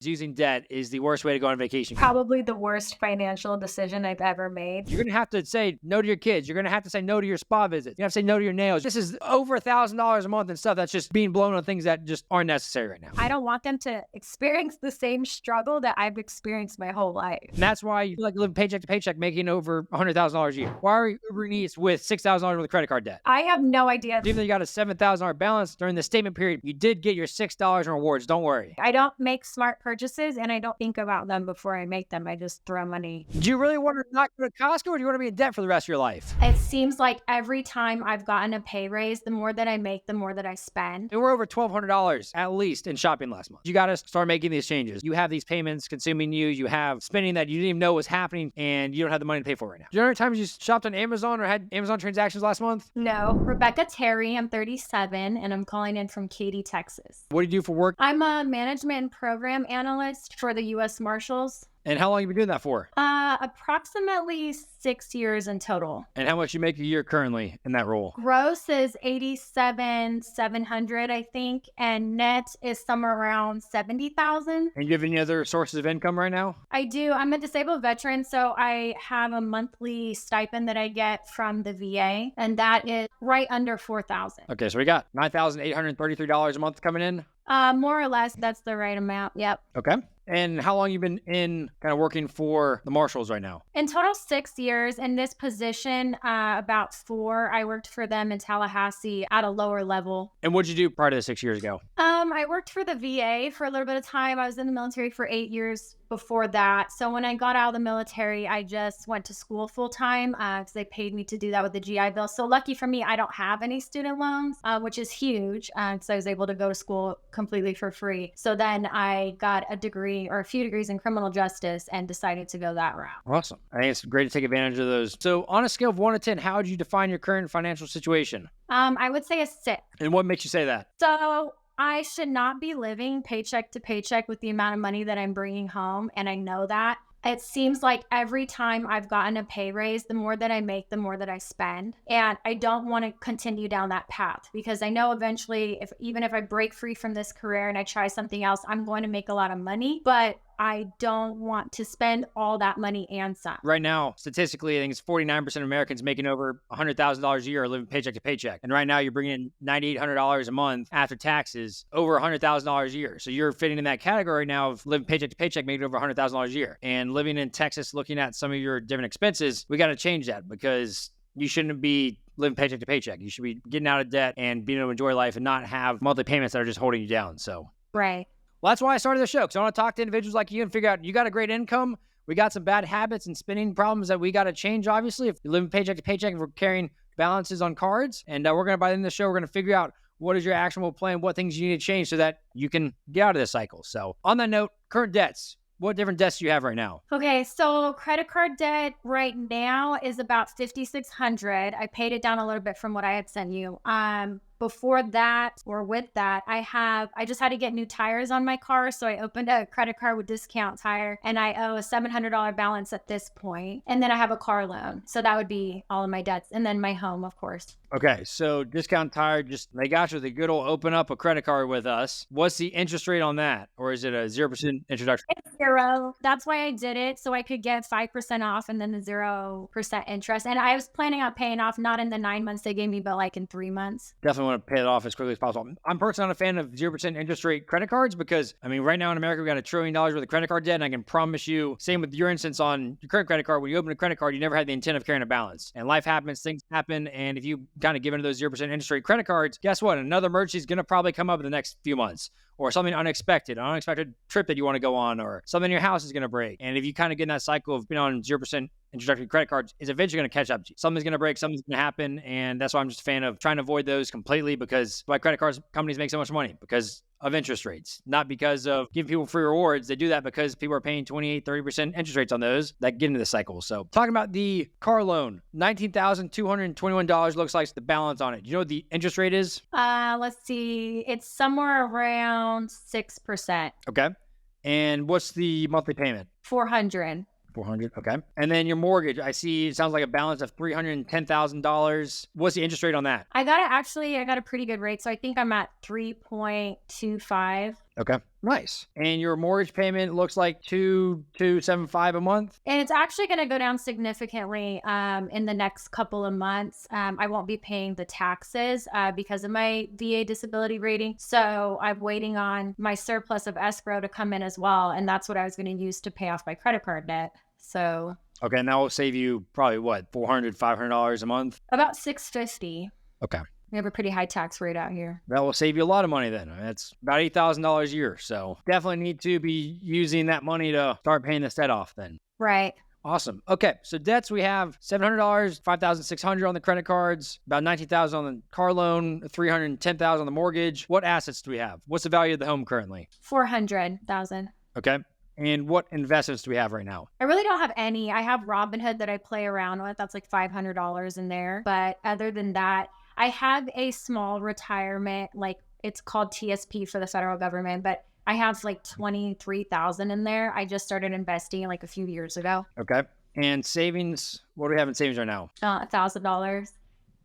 using debt is the worst way to go on vacation. Probably the worst financial decision I've ever made. You're going to have to say no to your kids. You're going to have to say no to your spa visits. You have to say no to your nails. This is over $1,000 a month and stuff that's just being blown on things that just aren't necessary right now. I don't want them to experience the same struggle that I've experienced my whole life. And that's why you like live paycheck to paycheck, making over $100,000 a year. Why are you Ubering Eats with $6,000 worth of credit card debt? I have no idea. Even though you got a $7,000 balance during the statement period, you did get your $6 in rewards. Don't worry. I don't make smart purchases and I don't think about them before I make them. I just throw money. Do you really want to not go to Costco, or do you want to be in debt for the rest of your life? It seems like every time I've gotten a pay raise, the more that I make, the more that I spend. And we're over $1,200 at least in shopping last month. You got to start making these changes. You have these payments consuming you. You have spending that you didn't even know was happening, and you don't have the money to pay for it right now. Do you know how many times you shopped on Amazon or had Amazon transactions last month? No. Rebekah Terry, I'm 37, and I'm calling in from Katy, Texas. What do you do for work? I'm a management and program analyst for the U.S. Marshals. And how long have you been doing that for? Approximately 6 years in total. And how much you make a year currently in that role? Gross is $87,700, I think, and net is somewhere around $70,000. And do you have any other sources of income right now? I do. I'm a disabled veteran, so I have a monthly stipend that I get from the VA, and that is right under $4,000. Okay, so we got $9,833 a month coming in. More or less, that's the right amount. Yep. Okay. And how long you been in kind of working for the Marshals right now? In total, 6 years. In this position, about 4. I worked for them in Tallahassee at a lower level. And what did you do prior to this 6 years ago? I worked for the VA for a little bit of time. I was in the military for 8 years before that. So when I got out of the military, I just went to school full time because they paid me to do that with the GI Bill. So lucky for me, I don't have any student loans, which is huge. So I was able to go to school completely for free. So then I got a degree or a few degrees in criminal justice and decided to go that route. Awesome. I think it's great to take advantage of those. So on a scale of 1 to 10, how would you define your current financial situation? I would say a 6. And what makes you say that? So I should not be living paycheck to paycheck with the amount of money that I'm bringing home. And I know that. It seems like every time I've gotten a pay raise, the more that I make, the more that I spend. And I don't want to continue down that path because I know eventually, even if I break free from this career and I try something else, I'm going to make a lot of money. But I don't want to spend all that money and some. Right now, statistically, I think it's 49% of Americans making over $100,000 a year are living paycheck to paycheck. And right now, you're bringing in $9,800 a month after taxes, over $100,000 a year. So you're fitting in that category now of living paycheck to paycheck, making over $100,000 a year. And living in Texas, looking at some of your different expenses, we got to change that because you shouldn't be living paycheck to paycheck. You should be getting out of debt and being able to enjoy life and not have monthly payments that are just holding you down. So, right. Well, that's why I started the show, because I want to talk to individuals like you and figure out, you got a great income. We got some bad habits and spending problems that we got to change, obviously. If you're living paycheck to paycheck, if we're carrying balances on cards. And we're going to, by the end of the show, we're going to figure out what is your actionable plan, what things you need to change so that you can get out of this cycle. So on that note, current debts. What different debts do you have right now? Okay, so credit card debt right now is about $5,600. I paid it down a little bit from what I had sent you. Before that, or with that, I just had to get new tires on my car. So I opened a credit card with Discount Tire and I owe a $700 balance at this point. And then I have a car loan. So that would be all of my debts. And then my home, of course. Okay, so Discount Tire, they got you the good old open up a credit card with us. What's the interest rate on that? Or is it a 0% introduction? It's 0. That's why I did it. So I could get 5% off and then the 0% interest. And I was planning on paying off not in the 9 months they gave me, but like in 3 months. Definitely want to pay it off as quickly as possible. I'm personally not a fan of 0% interest rate credit cards because, I mean, right now in America, we got $1 trillion worth of credit card debt. And I can promise you, same with your instance on your current credit card, when you open a credit card, you never had the intent of carrying a balance. And life happens, things happen. And if you kind of give into those 0% interest rate credit cards, guess what? Another emergency is going to probably come up in the next few months. Or something unexpected, an unexpected trip that you want to go on, or something in your house is going to break. And if you kind of get in that cycle of being on 0% introductory credit cards, it's eventually going to catch up to you. Something's going to break, something's going to happen. And that's why I'm just a fan of trying to avoid those completely, because why credit cards companies make so much money, because of interest rates, not because of giving people free rewards. They do that because people are paying 28, 30% interest rates on those that get into the cycle. So talking about the car loan, $19,221 looks like the balance on it. Do you know what the interest rate is? Let's see. It's somewhere around 6%. Okay. And what's the monthly payment? $400. Okay. And then your mortgage, I see it sounds like a balance of $310,000. What's the interest rate on that? I got a pretty good rate. So I think I'm at 3.25. Okay. Nice. And your mortgage payment looks like 2,275 a month. And it's actually going to go down significantly in the next couple of months. I won't be paying the taxes because of my VA disability rating. So I'm waiting on my surplus of escrow to come in as well. And that's what I was going to use to pay off my credit card debt. So Okay. And that will save you probably what, $400, $500 a month? about $650. Okay. We have a pretty high tax rate out here. That will save you a lot of money then. That's about $8,000 a year. So definitely need to be using that money to start paying this debt off then. Right. Awesome. Okay. So debts, we have $700, $5,600 on the credit cards, about $19,000 on the car loan, $310,000 on the mortgage. What assets do we have? What's the value of the home currently? $400,000. Okay. And what investments do we have right now? I really don't have any. I have Robinhood that I play around with. That's like $500 in there. But other than that, I have a small retirement, like it's called TSP for the federal government, but I have like 23,000 in there. I just started investing like a few years ago. Okay. And savings, what do we have in savings right now? $1,000.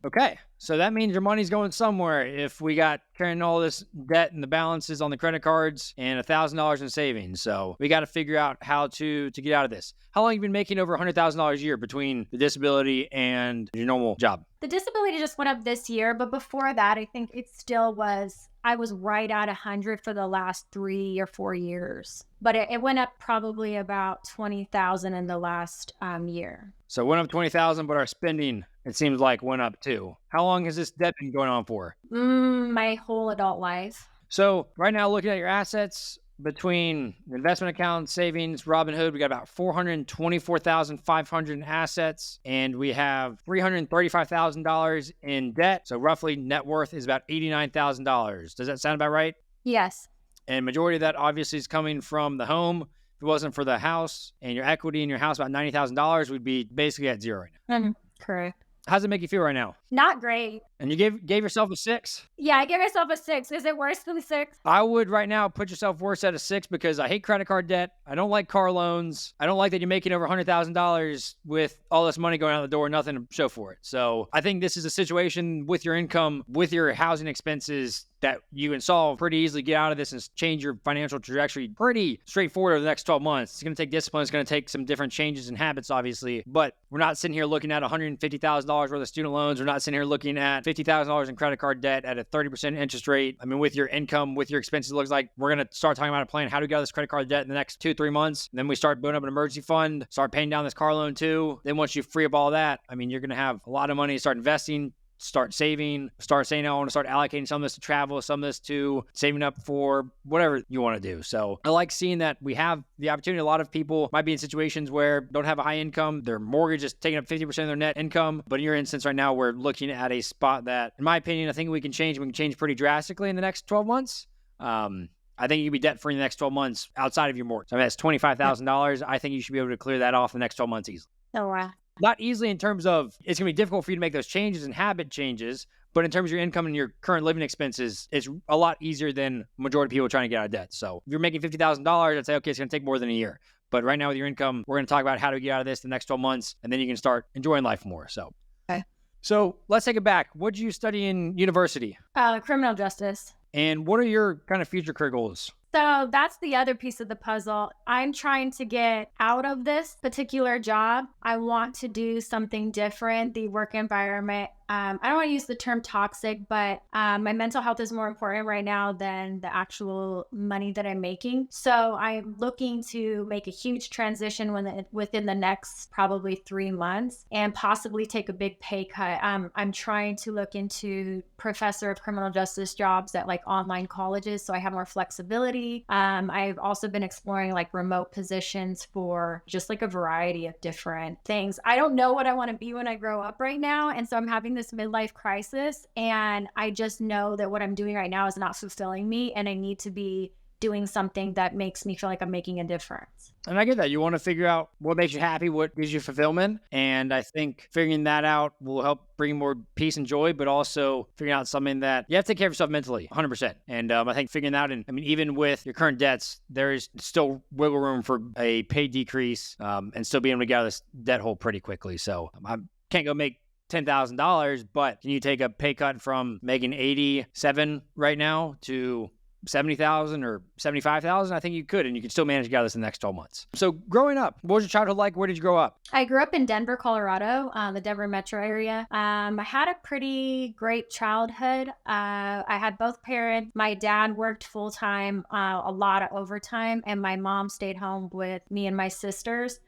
Okay. So that means your money's going somewhere if we got carrying all this debt and the balances on the credit cards and $1,000 in savings. So we got to figure out how to get out of this. How long have you been making over $100,000 a year between the disability and your normal job? The disability just went up this year, but before that, I think it still was, I was right at 100 for the last 3 or 4 years. But it went up probably about 20,000 in the last year. So it went up 20,000, but our spending, it seems like, went up too. How long has this debt been going on for? My whole adult life. So right now, looking at your assets between investment accounts, savings, Robinhood, we got about $424,500 in assets, and we have $335,000 in debt. So roughly net worth is about $89,000. Does that sound about right? Yes. And majority of that obviously is coming from the home. If it wasn't for the house and your equity in your house, about $90,000, we'd be basically at zero right now. Correct. How's it make you feel right now? Not great. And you gave yourself a 6? Yeah, I gave myself a 6. Is it worse than 6? I would right now put yourself worse at a 6 because I hate credit card debt. I don't like car loans. I don't like that you're making over $100,000 with all this money going out the door, nothing to show for it. So I think this is a situation with your income, with your housing expenses, that you can solve pretty easily, get out of this and change your financial trajectory pretty straightforward over the next 12 months. It's going to take discipline. It's going to take some different changes in habits, obviously, but we're not sitting here looking at $150,000 worth of student loans. We're not sitting here looking at $50,000 in credit card debt at a 30% interest rate. I mean, with your income, with your expenses, it looks like we're going to start talking about a plan, how to get out of this credit card debt in the next 2-3 months. And then we start building up an emergency fund, start paying down this car loan too. Then once you free up all that, I mean, you're going to have a lot of money to start investing, start saving, start saying, I want to start allocating some of this to travel, some of this to saving up for whatever you want to do. So I like seeing that we have the opportunity. A lot of people might be in situations where don't have a high income. Their mortgage is taking up 50% of their net income. But in your instance right now, we're looking at a spot that, in my opinion, I think we can change. We can change pretty drastically in the next 12 months. I think you can be debt free in the next 12 months outside of your mortgage. So if that's $25,000. I think you should be able to clear that off in the next 12 months easily. Oh, wow. Not easily in terms of it's going to be difficult for you to make those changes and habit changes, but in terms of your income and your current living expenses, it's a lot easier than majority of people trying to get out of debt. So if you're making $50,000, I'd say, okay, it's going to take more than a year. But right now with your income, we're going to talk about how to get out of this the next 12 months, and then you can start enjoying life more. So, okay. So let's take it back. What did you study in university? Criminal justice. And what are your kind of future career goals? So that's the other piece of the puzzle. I'm trying to get out of this particular job. I want to do something different. The work environment, I don't want to use the term toxic, but my mental health is more important right now than the actual money that I'm making. So I'm looking to make a huge transition within the next probably 3 months and possibly take a big pay cut. I'm trying to look into professor of criminal justice jobs at like online colleges so I have more flexibility. I've also been exploring like remote positions for just like a variety of different things. I don't know what I want to be when I grow up right now. And so I'm having this midlife crisis. And I just know that what I'm doing right now is not fulfilling me. And I need to be doing something that makes me feel like I'm making a difference. And I get that. You want to figure out what makes you happy, what gives you fulfillment. And I think figuring that out will help bring more peace and joy, but also figuring out something that you have to take care of yourself mentally, 100%. And I think figuring out, and I mean, even with your current debts, there is still wiggle room for a pay decrease and still being able to get out of this debt hole pretty quickly. So I can't go make $10,000, but can you take a pay cut from making 87 right now to 70,000 or 75,000, I think you could, and you could still manage to get out of this in the next 12 months. So growing up, what was your childhood like? Where did you grow up? I grew up in Denver, Colorado, the Denver metro area. I had a pretty great childhood. I had both parents. My dad worked full time, a lot of overtime, and my mom stayed home with me and my sisters.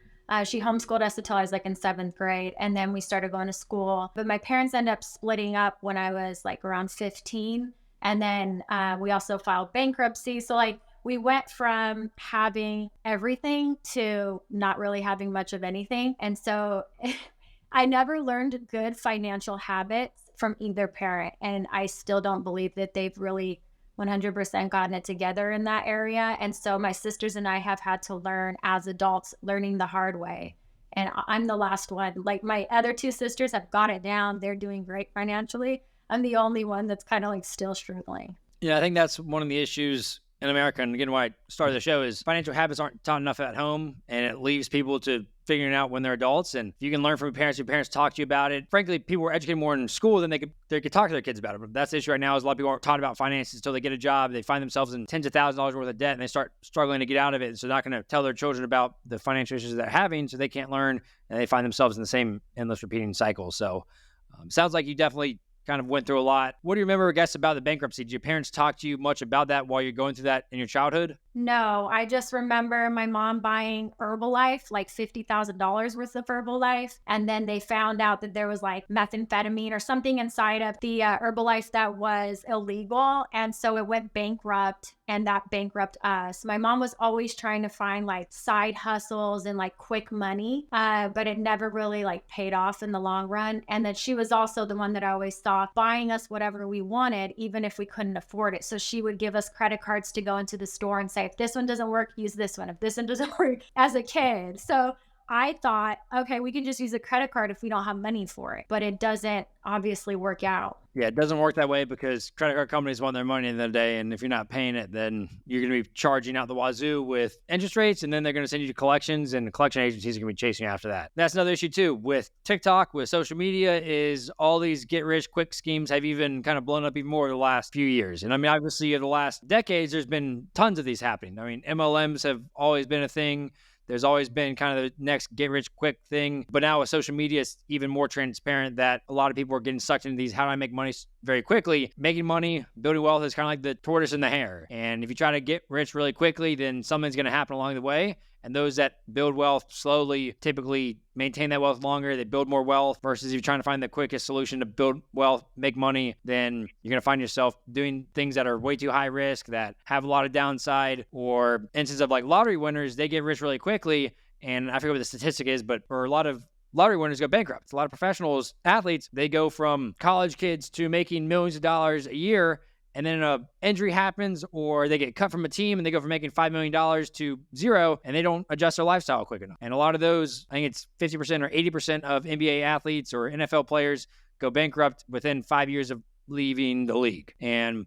She homeschooled us until I was like in 7th grade, and then we started going to school. But my parents ended up splitting up when I was like around 15. And then we also filed bankruptcy. So like we went from having everything to not really having much of anything. And so I never learned good financial habits from either parent. And I still don't believe that they've really 100% gotten it together in that area. And so my sisters and I have had to learn as adults, learning the hard way. And I'm the last one. Like my other 2 sisters have got it down. They're doing great financially. I'm the only one that's kind of like still struggling. Yeah, I think that's one of the issues in America. And again, why I started the show is financial habits aren't taught enough at home, and it leaves people to figuring it out when they're adults. And if you can learn from your parents talk to you about it. Frankly, people were educated more in school than they could talk to their kids about it. But that's the issue right now is a lot of people aren't taught about finances until they get a job. They find themselves in tens of thousands of dollars worth of debt, and they start struggling to get out of it. So they're not going to tell their children about the financial issues they're having, so they can't learn, and they find themselves in the same endless repeating cycle. So sounds like you definitely kind of went through a lot. What do you remember, I guess, about the bankruptcy? Did your parents talk to you much about that while you're going through that in your childhood? No, I just remember my mom buying Herbalife, like $50,000 worth of Herbalife. And then they found out that there was like methamphetamine or something inside of the Herbalife that was illegal. And so it went bankrupt, and that bankrupted us. My mom was always trying to find like side hustles and like quick money, but it never really like paid off in the long run. And then she was also the one that I always saw buying us whatever we wanted, even if we couldn't afford it. So she would give us credit cards to go into the store and say, if this one doesn't work, use this one. If this one doesn't work, as a kid. So I thought, okay, we can just use a credit card if we don't have money for it, but it doesn't obviously work out. Yeah, it doesn't work that way because credit card companies want their money at the end of the day. And if you're not paying it, then you're going to be charging out the wazoo with interest rates. And then they're going to send you to collections, and the collection agencies are going to be chasing you after that. That's another issue too with TikTok, with social media, is all these get rich quick schemes have even kind of blown up even more in the last few years. And I mean, obviously in the last decades, there's been tons of these happening. I mean, MLMs have always been a thing. There's always been kind of the next get rich quick thing. But now with social media, it's even more transparent that a lot of people are getting sucked into these, how do I make money very quickly? Making money, building wealth is kind of like the tortoise and the hare. And if you try to get rich really quickly, then something's going to happen along the way. And those that build wealth slowly typically maintain that wealth longer. They build more wealth versus if you're trying to find the quickest solution to build wealth, make money, then you're going to find yourself doing things that are way too high risk, that have a lot of downside, or instances of like lottery winners, they get rich really quickly. And I forget what the statistic is, but for a lot of lottery winners go bankrupt. A lot of professionals, athletes, they go from college kids to making millions of dollars a year. And then an injury happens, or they get cut from a team and they go from making $5 million to zero, and they don't adjust their lifestyle quick enough. And a lot of those, I think it's 50% or 80% of NBA athletes or NFL players go bankrupt within 5 years of leaving the league. And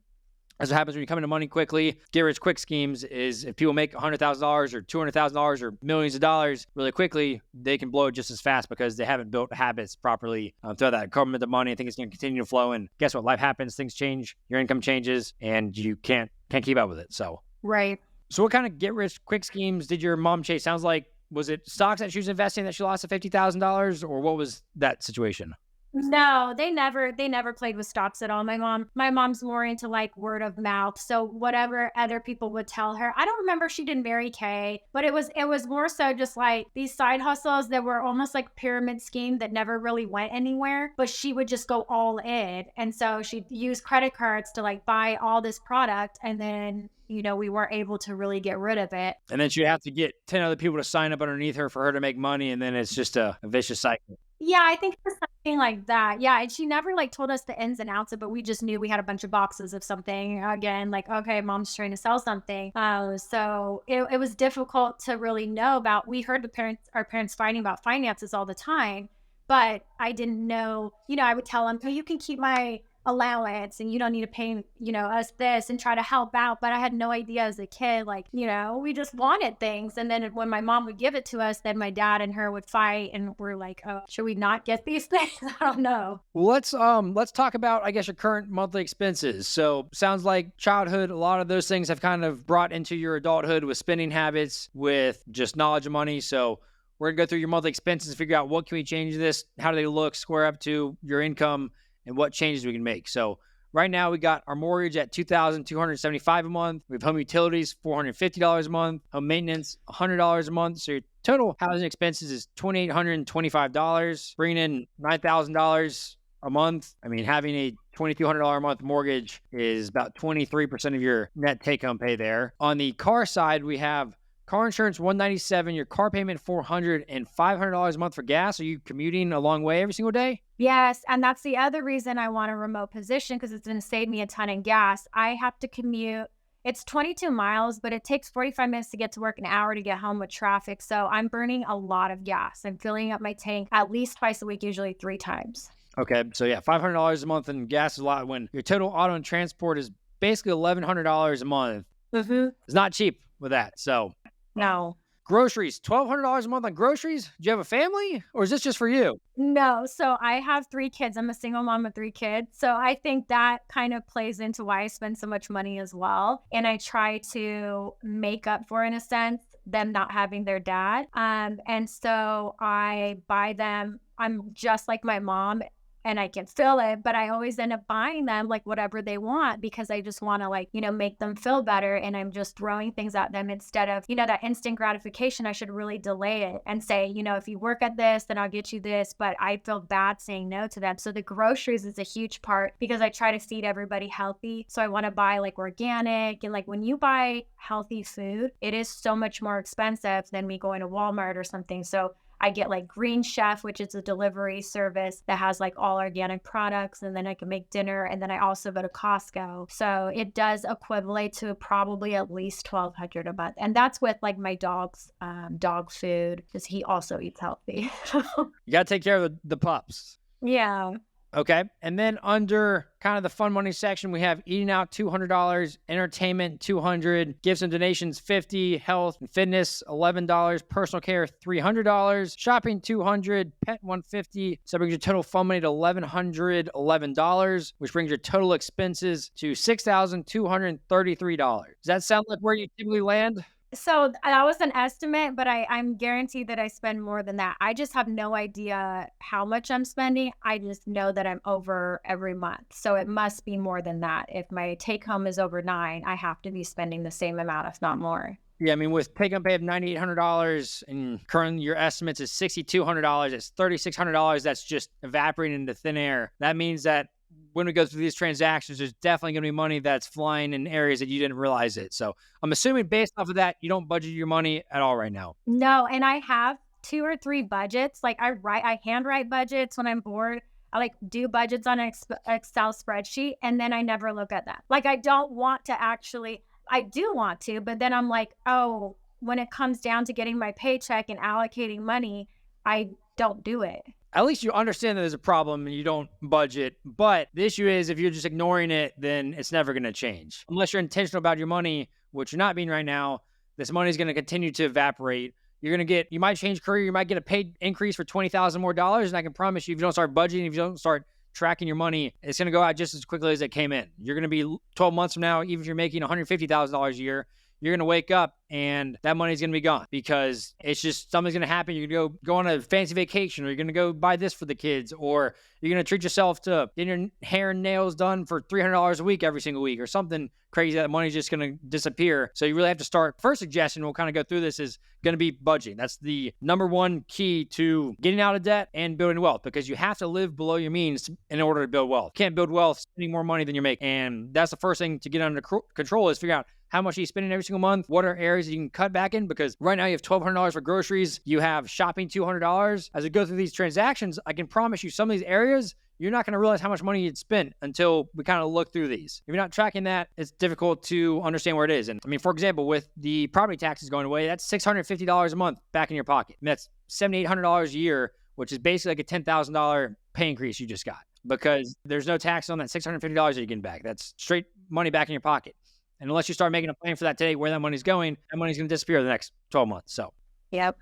as what happens when you come into money quickly, get rich quick schemes is if people make $100,000 or $200,000 or millions of dollars really quickly, they can blow it just as fast because they haven't built habits properly. Throw that government the money, I think it's going to continue to flow. And guess what? Life happens, things change, your income changes, and you can't keep up with it. So Right. So what kind of get rich quick schemes did your mom chase? Sounds like, was it stocks that she was investing that she lost the $50,000, or what was that situation? No, they never played with stocks at all. My mom's more into like word of mouth. So whatever other people would tell her. I don't remember if she did Mary Kay, but it was more so just like these side hustles that were almost like pyramid scheme that never really went anywhere, but she would just go all in. And so she'd use credit cards to like buy all this product, and then we weren't able to really get rid of it. And then she'd have to get 10 other people to sign up underneath her for her to make money. And then it's just a vicious cycle. Yeah, I think it was something like that. Yeah, and she never like told us the ins and outs of it, but we just knew we had a bunch of boxes of something. Again, like, okay, mom's trying to sell something. So it was difficult to really know about. We heard our parents fighting about finances all the time, but I didn't know, I would tell them, oh, you can keep my allowance and you don't need to pay, us this, and try to help out. But I had no idea as a kid, like, we just wanted things. And then when my mom would give it to us, then my dad and her would fight and we're like, oh, should we not get these things? I don't know. Well, let's talk about, I guess, your current monthly expenses. So sounds like childhood, a lot of those things have kind of brought into your adulthood with spending habits, with just knowledge of money. So we're gonna go through your monthly expenses and figure out what can we change this, how do they look, square up to your income, and what changes we can make. So right now we got our mortgage at $2,275 a month. We have home utilities, $450 a month, home maintenance, $100 a month. So your total housing expenses is $2,825, bringing in $9,000 a month. I mean, having a $2,200 a month mortgage is about 23% of your net take-home pay there. On the car side, we have car insurance, $197, your car payment, $400, and $500 a month for gas. Are you commuting a long way every single day? Yes, and that's the other reason I want a remote position, because it's going to save me a ton in gas. I have to commute. It's 22 miles, but it takes 45 minutes to get to work, an hour to get home with traffic. So I'm burning a lot of gas. I'm filling up my tank at least twice a week, usually 3 times. Okay, so yeah, $500 a month in gas is a lot when your total auto and transport is basically $1,100 a month. Mm-hmm. It's not cheap with that. So No. groceries, $1,200 a month on groceries? Do you have a family, or is this just for you? No. So I have 3 kids. I'm a single mom with 3 kids. So I think that kind of plays into why I spend so much money as well. And I try to make up for, in a sense, them not having their dad. And so I buy them. I'm just like my mom, and I can feel it, but I always end up buying them like whatever they want, because I just want to make them feel better. And I'm just throwing things at them instead of, that instant gratification. I should really delay it and say, if you work at this, then I'll get you this. But I feel bad saying no to them. So the groceries is a huge part, because I try to feed everybody healthy. So I want to buy like organic, and like when you buy healthy food, it is so much more expensive than me going to Walmart or something. So I get like Green Chef, which is a delivery service that has like all organic products, and then I can make dinner. And then I also go to Costco. So it does equivalent to probably at least $1,200 a month. And that's with like my dog's dog food, because he also eats healthy. You got to take care of the pups. Yeah. Okay. And then under kind of the fun money section, we have eating out, $200, entertainment, $200, gifts and donations, $50, health and fitness, $11, personal care, $300, shopping, $200, pet, $150. So that brings your total fun money to $1,111, which brings your total expenses to $6,233. Does that sound like where you typically land? So that was an estimate, but I'm guaranteed that I spend more than that. I just have no idea how much I'm spending. I just know that I'm over every month. So it must be more than that. If my take home is over 9, I have to be spending the same amount, if not more. Yeah, I mean, with take home pay of $9,800 and current your estimates is $6,200, it's $3,600 that's just evaporating into thin air. That means that when we go through these transactions, there's definitely going to be money that's flying in areas that you didn't realize it. So I'm assuming based off of that, you don't budget your money at all right now. No, and I have 2 or 3 budgets. Like I handwrite budgets when I'm bored. I like do budgets on an Excel spreadsheet, and then I never look at that. Like I don't want to actually, I do want to, but then I'm like, oh, when it comes down to getting my paycheck and allocating money, I don't do it. At least you understand that there's a problem and you don't budget. But the issue is if you're just ignoring it, then it's never going to change. Unless you're intentional about your money, which you're not being right now, this money is going to continue to evaporate. You might change career, you might get a paid increase for $20,000 more dollars. And I can promise you, if you don't start budgeting, if you don't start tracking your money, it's going to go out just as quickly as it came in. You're going to be 12 months from now, even if you're making $150,000 a year, you're going to wake up and that money's going to be gone because it's just something's going to happen. You're going to go on a fancy vacation, or you're going to go buy this for the kids, or you're going to treat yourself to getting your hair and nails done for $300 a week every single week, or something crazy. That money's just going to disappear. So you really have to start. First suggestion, we'll kind of go through this, is going to be budgeting. That's the number one key to getting out of debt and building wealth, because you have to live below your means in order to build wealth. You can't build wealth spending more money than you're making. And that's the first thing to get under control, is figure out how much are you spending every single month? What are areas that you can cut back in? Because right now you have $1,200 for groceries. You have shopping, $200. As we go through these transactions, I can promise you some of these areas, you're not going to realize how much money you'd spent until we kind of look through these. If you're not tracking that, it's difficult to understand where it is. And I mean, for example, with the property taxes going away, that's $650 a month back in your pocket. I mean, that's $7,800 a year, which is basically like a $10,000 pay increase you just got. because there's no tax on that $650 that you're getting back. That's straight money back in your pocket. And unless you start making a plan for that today, where that money's going, that money's going to disappear in the next 12 months. So, Yep.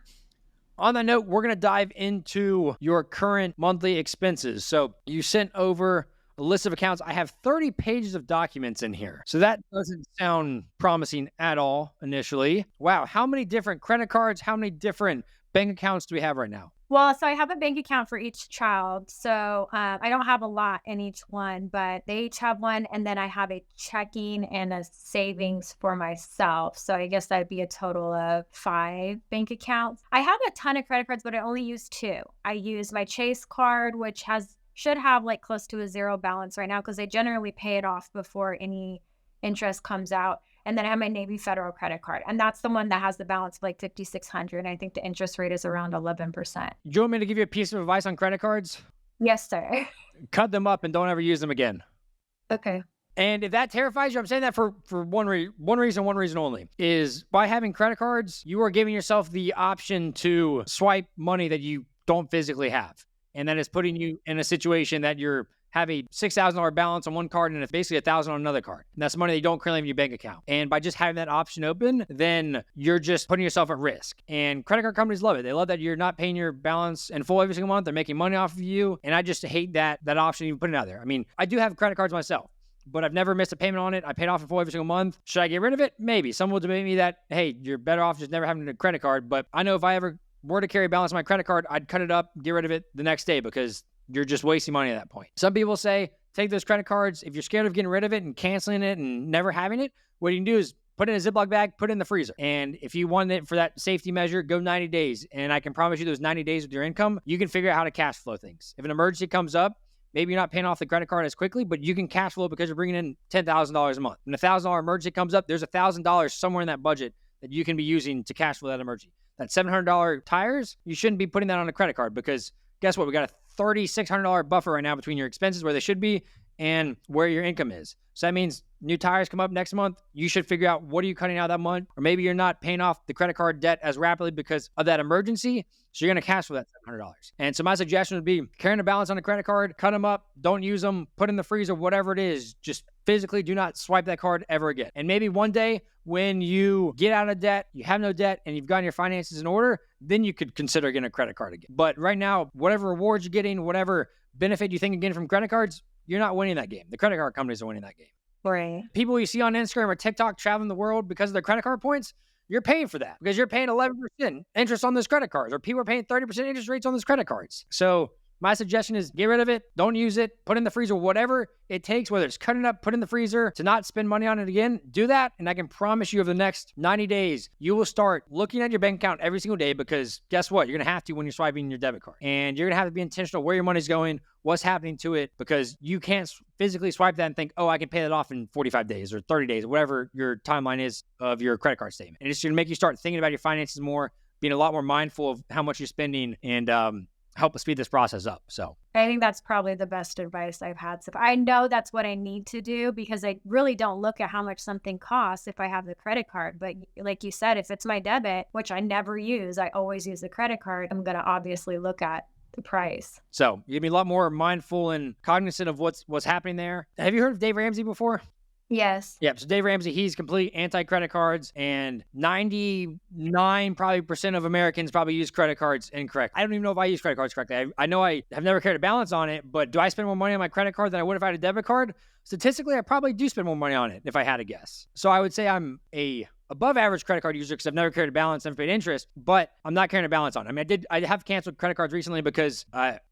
on that note, we're going to dive into your current monthly expenses. So you sent over a list of accounts. I have 30 pages of documents in here. So that doesn't sound promising at all initially. Wow. How many different credit cards, how many different bank accounts do we have right now? Well, so I have a bank account for each child. So I don't have a lot in each one, but they each have one. And then I have a checking and a savings for myself. So I guess that'd be a total of 5 bank accounts. I have a ton of credit cards, but I only use 2. I use my Chase card, which should have like close to a 0 balance right now because they generally pay it off before any interest comes out. And then I have my Navy Federal credit card. And that's the one that has the balance of like $5,600. I think the interest rate is around 11%. Do you want me to give you a piece of advice on credit cards? Yes, sir. Cut them up and don't ever use them again. Okay. And if that terrifies you, I'm saying that for one reason only, is by having credit cards, you are giving yourself the option to swipe money that you don't physically have. And that is putting you in a situation that you're have a $6,000 balance on one card and it's basically $1,000 on another card. And that's money that you don't currently have in your bank account. And by just having that option open, then you're just putting yourself at risk. And credit card companies love it. They love that you're not paying your balance in full every single month. They're making money off of you. And I just hate that option even putting it out there. I mean, I do have credit cards myself, but I've never missed a payment on it. I paid off in full every single month. Should I get rid of it? Maybe. Some will debate me that, hey, you're better off just never having a credit card. But I know if I ever were to carry a balance on my credit card, I'd cut it up, get rid of it the next day because you're just wasting money at that point. Some people say, take those credit cards. If you're scared of getting rid of it and canceling it and never having it, what you can do is put it in a Ziploc bag, put it in the freezer. And if you want it for that safety measure, go 90 days. And I can promise you those 90 days with your income, you can figure out how to cash flow things. If an emergency comes up, maybe you're not paying off the credit card as quickly, but you can cash flow because you're bringing in $10,000 a month. When a $1,000 emergency comes up, there's $1,000 somewhere in that budget that you can be using to cash flow that emergency. That $700 tires, you shouldn't be putting that on a credit card because guess what? We got a $3,600 buffer right now between your expenses where they should be and where your income is. So that means new tires come up next month. You should figure out what are you cutting out that month, or maybe you're not paying off the credit card debt as rapidly because of that emergency. So you're going to cash flow that $700. And so my suggestion would be carrying a balance on a credit card, cut them up, don't use them, put in the freezer, whatever it is. Just physically do not swipe that card ever again. And maybe one day when you get out of debt, you have no debt, and you've gotten your finances in order, then you could consider getting a credit card again. But right now, whatever rewards you're getting, whatever benefit you think you're getting from credit cards, you're not winning that game. The credit card companies are winning that game. Right. People you see on Instagram or TikTok traveling the world because of their credit card points, you're paying for that because you're paying 11% interest on those credit cards, or people are paying 30% interest rates on those credit cards. So my suggestion is get rid of it. Don't use it. Put in the freezer, whatever it takes, whether it's cutting it up, put in the freezer to not spend money on it again. Do that. And I can promise you over the next 90 days, you will start looking at your bank account every single day because guess what? You're going to have to when you're swiping your debit card. And you're going to have to be intentional where your money's going, what's happening to it, because you can't physically swipe that and think, oh, I can pay that off in 45 days or 30 days, whatever your timeline is of your credit card statement. And it's going to make you start thinking about your finances more, being a lot more mindful of how much you're spending, and help us speed this process up. So I think that's probably the best advice I've had. So I know that's what I need to do because I really don't look at how much something costs if I have the credit card. But like you said, if it's my debit, which I never use, I always use the credit card, I'm going to obviously look at the price. So you'll be a lot more mindful and cognizant of what's happening there. Have you heard of Dave Ramsey before? Yes. Yeah. So Dave Ramsey, he's complete anti-credit cards, and 99% probably of Americans probably use credit cards incorrect. I don't even know if I use credit cards correctly. I know I have never carried a balance on it, but do I spend more money on my credit card than I would if I had a debit card? Statistically, I probably do spend more money on it if I had to guess. So I would say I'm a above average credit card user because I've never carried a balance, never paid interest, but I'm not carrying a balance on it. I mean, I have canceled credit cards recently because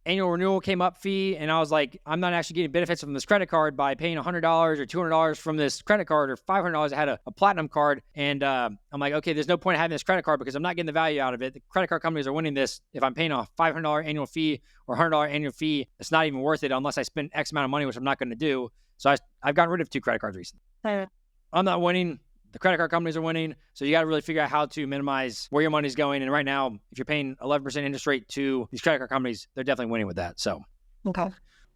annual renewal came up fee, and I was like, I'm not actually getting benefits from this credit card by paying $100 or $200 from this credit card, or $500. I had a platinum card, and I'm like, okay, there's no point in having this credit card because I'm not getting the value out of it. The credit card companies are winning this. If I'm paying a $500 annual fee or $100 annual fee, it's not even worth it unless I spend X amount of money, which I'm not going to do. So I've gotten rid of 2 credit cards recently. I'm not winning. The credit card companies are winning. So you got to really figure out how to minimize where your money's going. And right now, if you're paying 11% interest rate to these credit card companies, they're definitely winning with that. So, okay.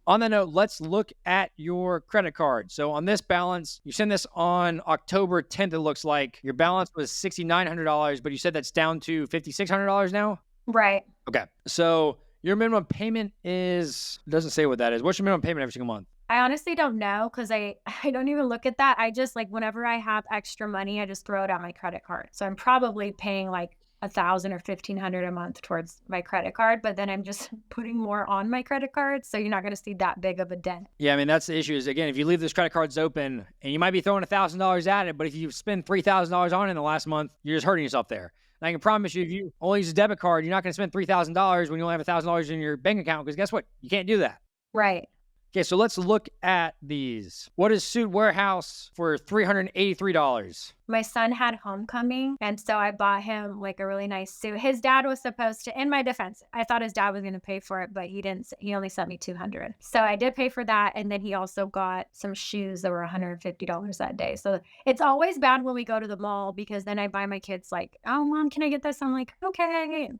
On that note, let's look at your credit card. So on this balance, you sent this on October 10th, it looks like. Your balance was $6,900, but you said that's down to $5,600 now? Right. Okay. So Your minimum payment it doesn't say what that is. What's your minimum payment every single month? I honestly don't know because I don't even look at that. I just like whenever I have extra money, I just throw it on my credit card. So I'm probably paying like 1,000 or 1,500 a month towards my credit card, but then I'm just putting more on my credit card. So you're not going to see that big of a dent. Yeah, I mean, that's the issue is, again, if you leave those credit cards open and you might be throwing $1,000 at it, but if you spend $3,000 on it in the last month, you're just hurting yourself there. And I can promise you, if you only use a debit card, you're not going to spend $3,000 when you only have $1,000 in your bank account, because guess what? You can't do that. Right. Okay, so let's look at these. What is Suit Warehouse for $383? My son had homecoming, and so I bought him like a really nice suit. His dad was supposed to, in my defense, I thought his dad was going to pay for it, but he didn't. He only sent me $200. So I did pay for that, and then he also got some shoes that were $150 that day. So it's always bad when we go to the mall, because then I buy my kids like, oh, Mom, can I get this? I'm like, okay.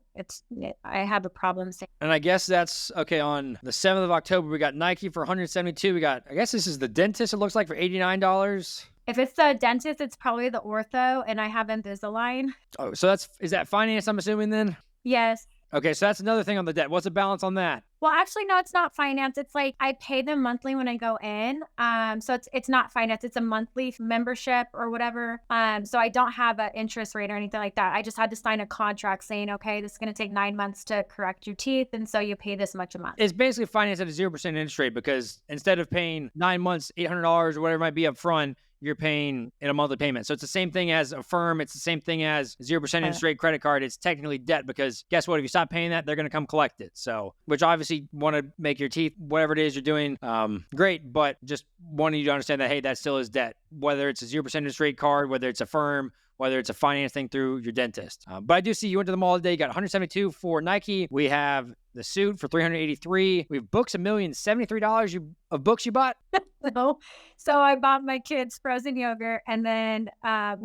I have a problem saying. And I guess that's, okay, on the 7th of October, we got Nike for $172. We got, I guess this is the dentist, it looks like, for $89. If it's the dentist, it's probably the ortho, and I have Invisalign. Oh, so is that finance, I'm assuming, then? Yes. Okay, so that's another thing on the debt. What's the balance on that? Well, actually, no, it's not finance. It's like I pay them monthly when I go in. So it's not finance. It's a monthly membership or whatever. So I don't have an interest rate or anything like that. I just had to sign a contract saying, okay, this is going to take 9 months to correct your teeth, and so you pay this much a month. It's basically finance at a 0% interest rate, because instead of paying 9 months, $800 or whatever it might be up front, you're paying in a monthly payment. So it's the same thing as a firm. It's the same thing as 0% interest rate credit card. It's technically debt, because guess what? If you stop paying that, they're going to come collect it. So, which obviously want to make your teeth, whatever it is you're doing, great. But just wanting you to understand that, hey, that still is debt. Whether it's a 0% interest rate card, whether it's a firm, whether it's a finance thing through your dentist. But I do see you went to the mall today. You got $172 for Nike. We have the suit for $383. We have books, $1,073 of books you bought. So I bought my kids frozen yogurt, and then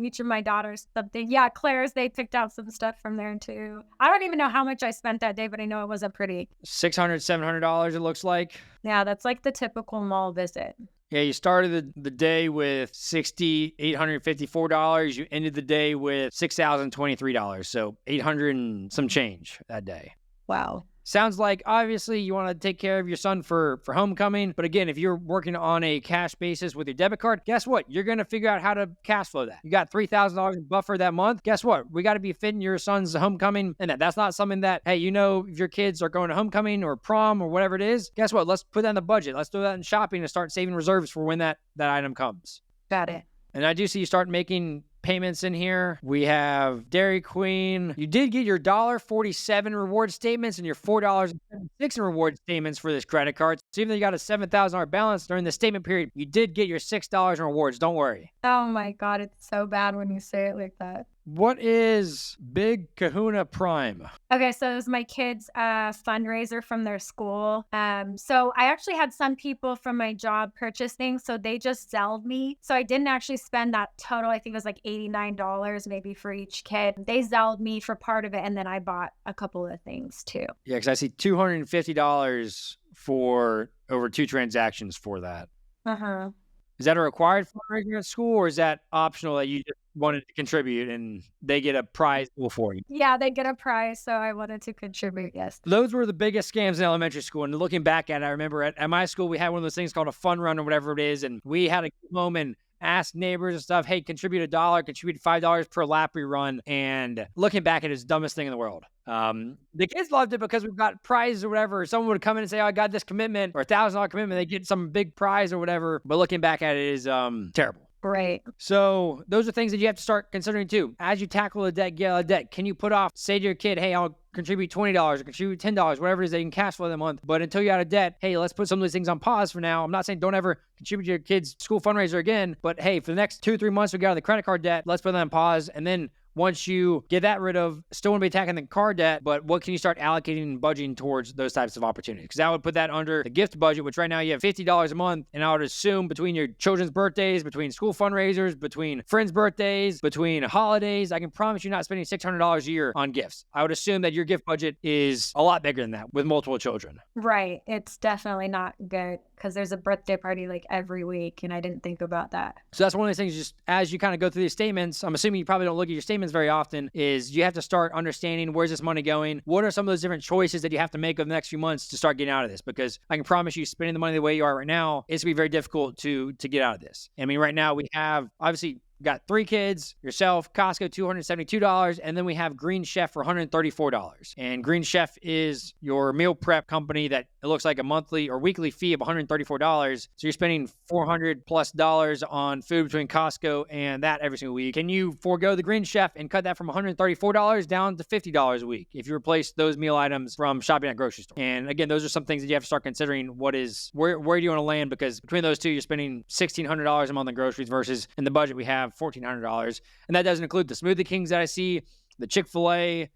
each of my daughters something. Yeah, Claire's, they picked out some stuff from there too. I don't even know how much I spent that day, but I know it wasn't pretty. $600, $700 it looks like. Yeah, that's like the typical mall visit. Yeah, you started the day with $6,854. You ended the day with $6,023. So $800 and some change that day. Wow. Sounds like obviously you want to take care of your son for homecoming. But again, if you're working on a cash basis with your debit card, guess what? You're going to figure out how to cash flow that. You got $3,000 in buffer that month. Guess what? We got to be fitting your son's homecoming. And that's not something that, hey, if your kids are going to homecoming or prom or whatever it is, guess what? Let's put that in the budget. Let's do that in shopping and start saving reserves for when that item comes. Got it. And I do see you start making payments in here. We have Dairy Queen. You did get your $1.47 reward statements and your $4.76 in reward statements for this credit card. So even though you got a $7,000 balance during the statement period, you did get your $6 in rewards. Don't worry. Oh my God, it's so bad when you say it like that. What is Big Kahuna Prime? Okay, so it was my kids' fundraiser from their school. So I actually had some people from my job purchase things, so they just Zelled me. So I didn't actually spend that total. I think it was like $89 maybe for each kid. They Zelled me for part of it, and then I bought a couple of things too. Yeah, because I see $250 for over 2 transactions for that. Uh-huh. Is that a required fundraiser at school, or is that optional that you just wanted to contribute and they get a prize for you? Yeah, they get a prize, so I wanted to contribute, yes. Those were the biggest scams in elementary school. And looking back at it, I remember at my school, we had one of those things called a fun run or whatever it is. And we had to go home and ask neighbors and stuff, hey, contribute $1, contribute $5 per lap we run. And looking back at it, it's the dumbest thing in the world. The kids loved it because we've got prizes or whatever. Someone would come in and say, oh, I got this commitment or $1,000 commitment. They get some big prize or whatever. But looking back at it is terrible. Right. So those are things that you have to start considering too. As you tackle a debt, get out of debt. Can you put off, say to your kid, hey, I'll contribute $20 or contribute $10, whatever it is that you can cash flow that month. But until you're out of debt, hey, let's put some of these things on pause for now. I'm not saying don't ever contribute to your kid's school fundraiser again, but hey, for the next 2-3 months, we got out of the credit card debt. Let's put that on pause. And then once you get that rid of, still want to be attacking the car debt, but what can you start allocating and budgeting towards those types of opportunities? Because I would put that under the gift budget, which right now you have $50 a month. And I would assume between your children's birthdays, between school fundraisers, between friends' birthdays, between holidays, I can promise you not spending $600 a year on gifts. I would assume that your gift budget is a lot bigger than that with multiple children. Right. It's definitely not good because there's a birthday party like every week, and I didn't think about that. So that's one of the things, just as you kind of go through these statements, I'm assuming you probably don't look at your statements this very often, is you have to start understanding where's this money going? What are some of those different choices that you have to make over the next few months to start getting out of this? Because I can promise you, spending the money the way you are right now, it's going to be very difficult to get out of this. I mean, right now we have obviously got 3 kids, yourself, Costco, $272, and then we have Green Chef for $134. And Green Chef is your meal prep company that it looks like a monthly or weekly fee of $134. So you're spending $400+ on food between Costco and that every single week. Can you forego the Green Chef and cut that from $134 down to $50 a week if you replace those meal items from shopping at grocery store? And again, those are some things that you have to start considering. Where do you want to land? Because between those two, you're spending $1,600 a month on groceries versus in the budget we have $1,400. And that doesn't include the Smoothie Kings that I see, the Chick-fil-A,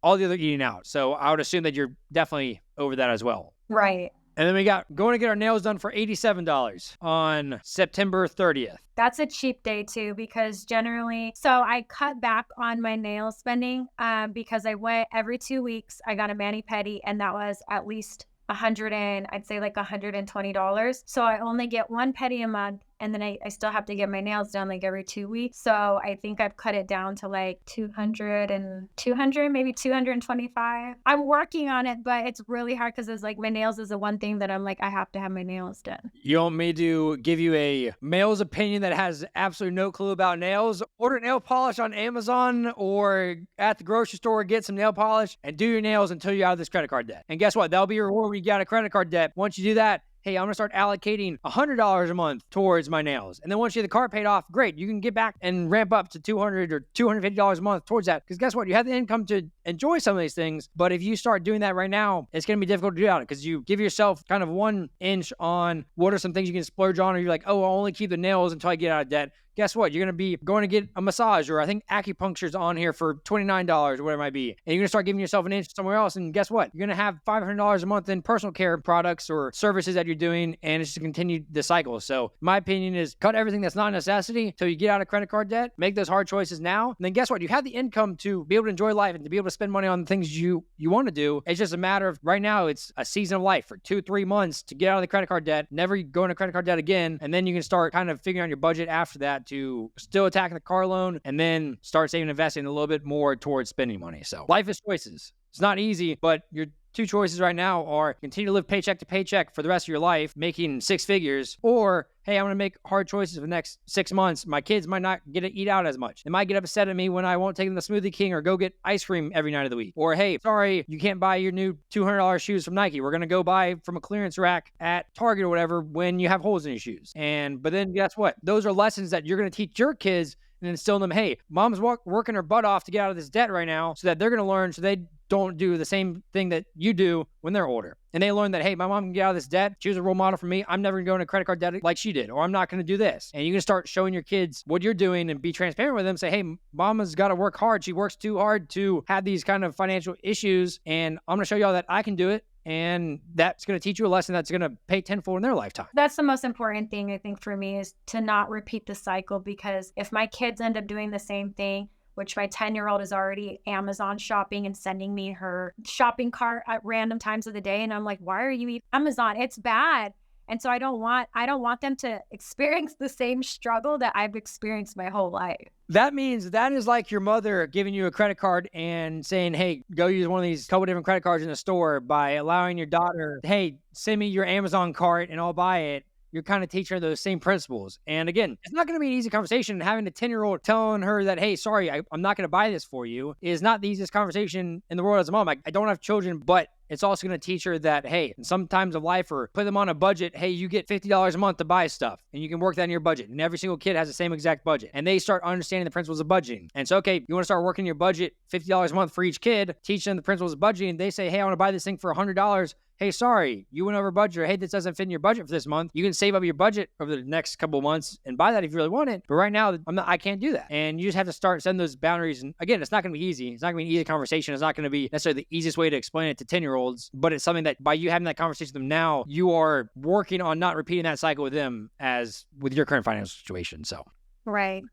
all the other eating out. So I would assume that you're definitely over that as well. Right. And then we got going to get our nails done for $87 on September 30th. That's a cheap day too, because generally, so I cut back on my nail spending because I went every 2 weeks. I got a mani-pedi, and that was at least $120. So I only get one pedi a month, and then I still have to get my nails done like every 2 weeks. So I think I've cut it down to like 200, maybe 225. I'm working on it, but it's really hard because it's like my nails is the one thing that I'm like, I have to have my nails done. You want me to give you a male's opinion that has absolutely no clue about nails? Order nail polish on Amazon or at the grocery store, get some nail polish and do your nails until you're out of this credit card debt. And guess what? That'll be your reward when you get out of credit card debt. Once you do that, hey, I'm going to start allocating $100 a month towards my nails. And then once you get the car paid off, great. You can get back and ramp up to $200 or $250 a month towards that. Because guess what? You have the income to enjoy some of these things. But if you start doing that right now, it's going to be difficult to do that because you give yourself kind of 1 inch on what are some things you can splurge on. Or you're like, oh, I'll only keep the nails until I get out of debt. Guess what? You're going to be going to get a massage, or I think acupuncture's on here for $29 or whatever it might be. And you're going to start giving yourself an inch somewhere else. And guess what? You're going to have $500 a month in personal care products or services that you're doing. And it's to continue the cycle. So my opinion is cut everything that's not a necessity until you get out of credit card debt. Make those hard choices now. And then guess what? You have the income to be able to enjoy life and to be able to spend money on the things you want to do. It's just a matter of right now, it's a season of life for 2-3 months to get out of the credit card debt, never go into credit card debt again. And then you can start kind of figuring out your budget after that to still attacking the car loan and then start saving and investing a little bit more towards spending money. So life is choices. It's not easy, but your 2 choices right now are continue to live paycheck to paycheck for the rest of your life, making 6 figures, or hey, I'm going to make hard choices for the next 6 months. My kids might not get to eat out as much. They might get upset at me when I won't take them to Smoothie King or go get ice cream every night of the week. Or hey, sorry, you can't buy your new $200 shoes from Nike. We're going to go buy from a clearance rack at Target or whatever when you have holes in your shoes. But then guess what? Those are lessons that you're going to teach your kids and instill in them, hey, mom's working her butt off to get out of this debt right now so that they're going to learn so they don't do the same thing that you do when they're older. And they learn that, hey, my mom can get out of this debt. She was a role model for me. I'm never going to go into credit card debt like she did, or I'm not going to do this. And you can start showing your kids what you're doing and be transparent with them. Say, hey, mama's got to work hard. She works too hard to have these kind of financial issues. And I'm going to show y'all that I can do it. And that's going to teach you a lesson that's going to pay tenfold in their lifetime. That's the most important thing, I think, for me, is to not repeat the cycle. Because if my kids end up doing the same thing, which my 10-year-old is already Amazon shopping and sending me her shopping cart at random times of the day. And I'm like, why are you eating Amazon? It's bad. And so I don't want them to experience the same struggle that I've experienced my whole life. That means that is like your mother giving you a credit card and saying, hey, go use one of these couple different credit cards in the store, by allowing your daughter, hey, send me your Amazon cart and I'll buy it. You're kind of teaching her those same principles. And again, it's not going to be an easy conversation. Having a 10-year-old telling her that, hey, sorry, I'm not going to buy this for you is not the easiest conversation in the world as a mom. I don't have children, but it's also going to teach her that, hey, in some times of life, or put them on a budget, hey, you get $50 a month to buy stuff and you can work that in your budget. And every single kid has the same exact budget. And they start understanding the principles of budgeting. And so, okay, you want to start working your budget, $50 a month for each kid, teach them the principles of budgeting. They say, hey, I want to buy this thing for $100. Hey, sorry, you went over budget, or hey, this doesn't fit in your budget for this month. You can save up your budget over the next couple of months and buy that if you really want it. But right now, I can't do that. And you just have to start setting those boundaries. And again, it's not going to be easy. It's not going to be an easy conversation. It's not going to be necessarily the easiest way to explain it to 10-year-olds, but it's something that by you having that conversation with them now, you are working on not repeating that cycle with them as with your current financial situation. So, right.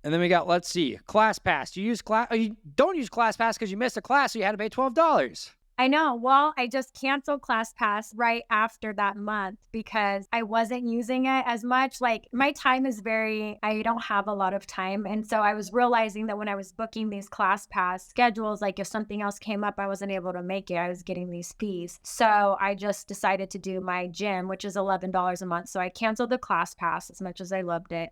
And then we got, let's see, ClassPass. You don't use ClassPass because you missed a class, so you had to pay $12. I know. Well, I just canceled ClassPass right after that month because I wasn't using it as much. Like my time is I don't have a lot of time. And so I was realizing that when I was booking these ClassPass schedules, like if something else came up, I wasn't able to make it. I was getting these fees. So I just decided to do my gym, which is $11 a month. So I canceled the ClassPass as much as I loved it.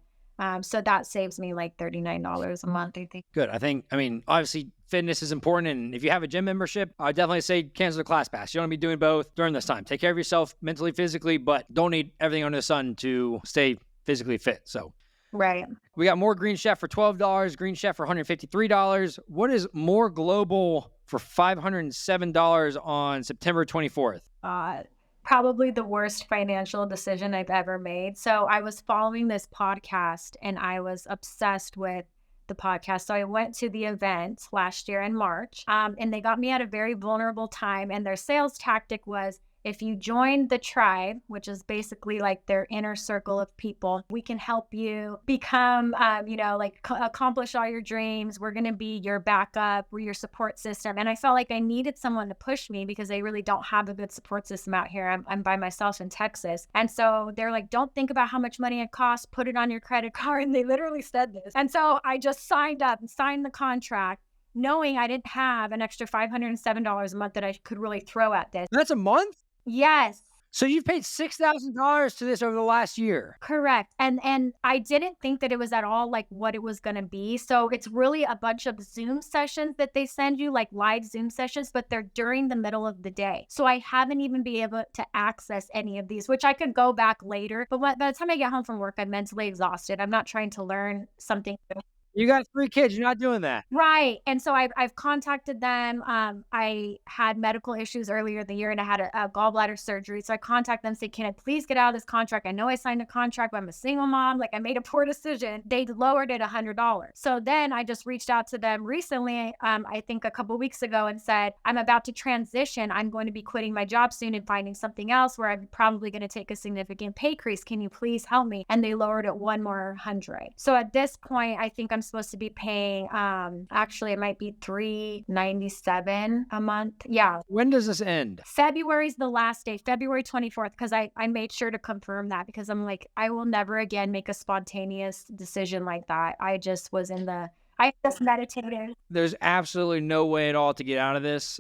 So that saves me like $39 a month, I think. Good. I mean, obviously fitness is important. And if you have a gym membership, I definitely say cancel the ClassPass. You don't want to be doing both during this time. Take care of yourself mentally, physically, but don't need everything under the sun to stay physically fit. So Right. we got more Green Chef for $12, Green Chef for $153. What is more global for $507 on September 24th? Probably the worst financial decision I've ever made. So I was following this podcast and I was obsessed with the podcast. So I went to the event last year in March, and they got me at a very vulnerable time. And their sales tactic was, if you join the tribe, which is basically like their inner circle of people, we can help you become, accomplish all your dreams. We're going to be your backup, we're your support system. And I felt like I needed someone to push me because they really don't have a good support system out here. I'm by myself in Texas. And so they're like, don't think about how much money it costs, put it on your credit card. And they literally said this. And so I just signed up and signed the contract, knowing I didn't have an extra $507 a month that I could really throw at this. That's a month? Yes. So you've paid $6,000 to this over the last year. Correct. And I didn't think that it was at all like what it was going to be. So it's really a bunch of Zoom sessions that they send you, like live Zoom sessions, but they're during the middle of the day. So I haven't even been able to access any of these, which I could go back later. But by the time I get home from work, I'm mentally exhausted. I'm not trying to learn something new. You got 3 kids. You're not doing that. Right. And so I've contacted them. I had medical issues earlier in the year and I had a gallbladder surgery. So I contacted them, say, can I please get out of this contract? I know I signed a contract, but I'm a single mom. Like I made a poor decision. They lowered it $100. So then I just reached out to them recently, I think a couple of weeks ago, and said, I'm about to transition. I'm going to be quitting my job soon and finding something else where I'm probably going to take a significant pay increase. Can you please help me? And they lowered it one more 100. So at this point, I think I'm supposed to be paying, actually it might be $397 a month. Yeah. When does this end? February's the last day, February 24th, because I made sure to confirm that because I'm like, I will never again make a spontaneous decision like that. I just meditated. There's absolutely no way at all to get out of this.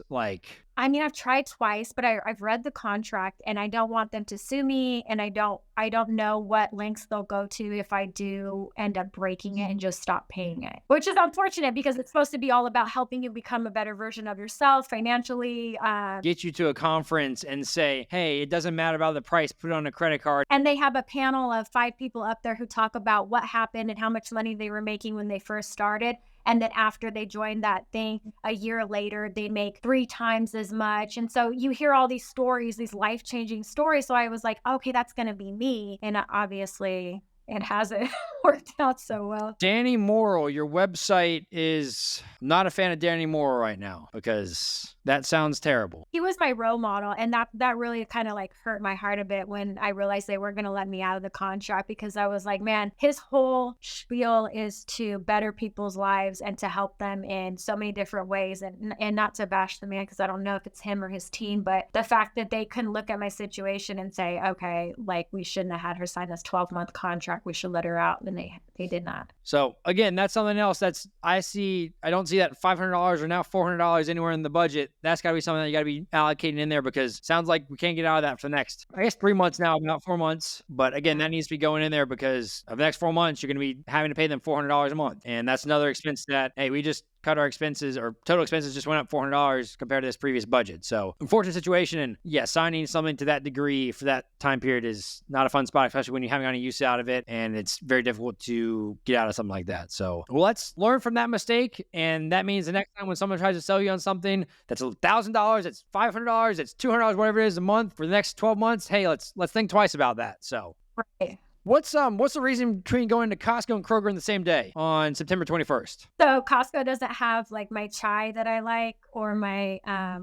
I've tried twice, but I've read the contract and I don't want them to sue me. And I don't know what lengths they'll go to if I do end up breaking it and just stop paying it, which is unfortunate because it's supposed to be all about helping you become a better version of yourself financially. Get you to a conference and say, hey, it doesn't matter about the price, put it on a credit card. And they have a panel of 5 people up there who talk about what happened and how much money they were making when they first started. And then after they joined that thing, a year later, they make 3 times as much. And so you hear all these stories, these life-changing stories. So I was like, okay, that's going to be me. And obviously it hasn't worked out so well. Danny Morrill, your website is not a fan of Danny Morrill right now because that sounds terrible. He was my role model. And that really kind of like hurt my heart a bit when I realized they weren't going to let me out of the contract because I was like, man, his whole spiel is to better people's lives and to help them in so many different ways. And not to bash the man because I don't know if it's him or his team, but the fact that they couldn't look at my situation and say, okay, like we shouldn't have had her sign this 12-month contract. We should let her out. And they did not. So again, that's something else I don't see that $500 or now $400 anywhere in the budget. That's got to be something that you got to be allocating in there because it sounds like we can't get out of that for the next, 3 months now, about 4 months. But again, that needs to be going in there because of the next 4 months, you're going to be having to pay them $400 a month. And that's another expense that, hey, we just cut our expenses or total expenses just went up $400 compared to this previous budget. So unfortunate situation. And yeah, signing something to that degree for that time period is not a fun spot, especially when you haven't got any use out of it. And it's very difficult to get out of something like that. So let's learn from that mistake. And that means the next time when someone tries to sell you on something that's $1,000, it's $500, it's $200, whatever it is a month for the next 12 months, hey, let's think twice about that. So right. What's the reason between going to Costco and Kroger in the same day on September 21st? So Costco doesn't have like my chai that I like or my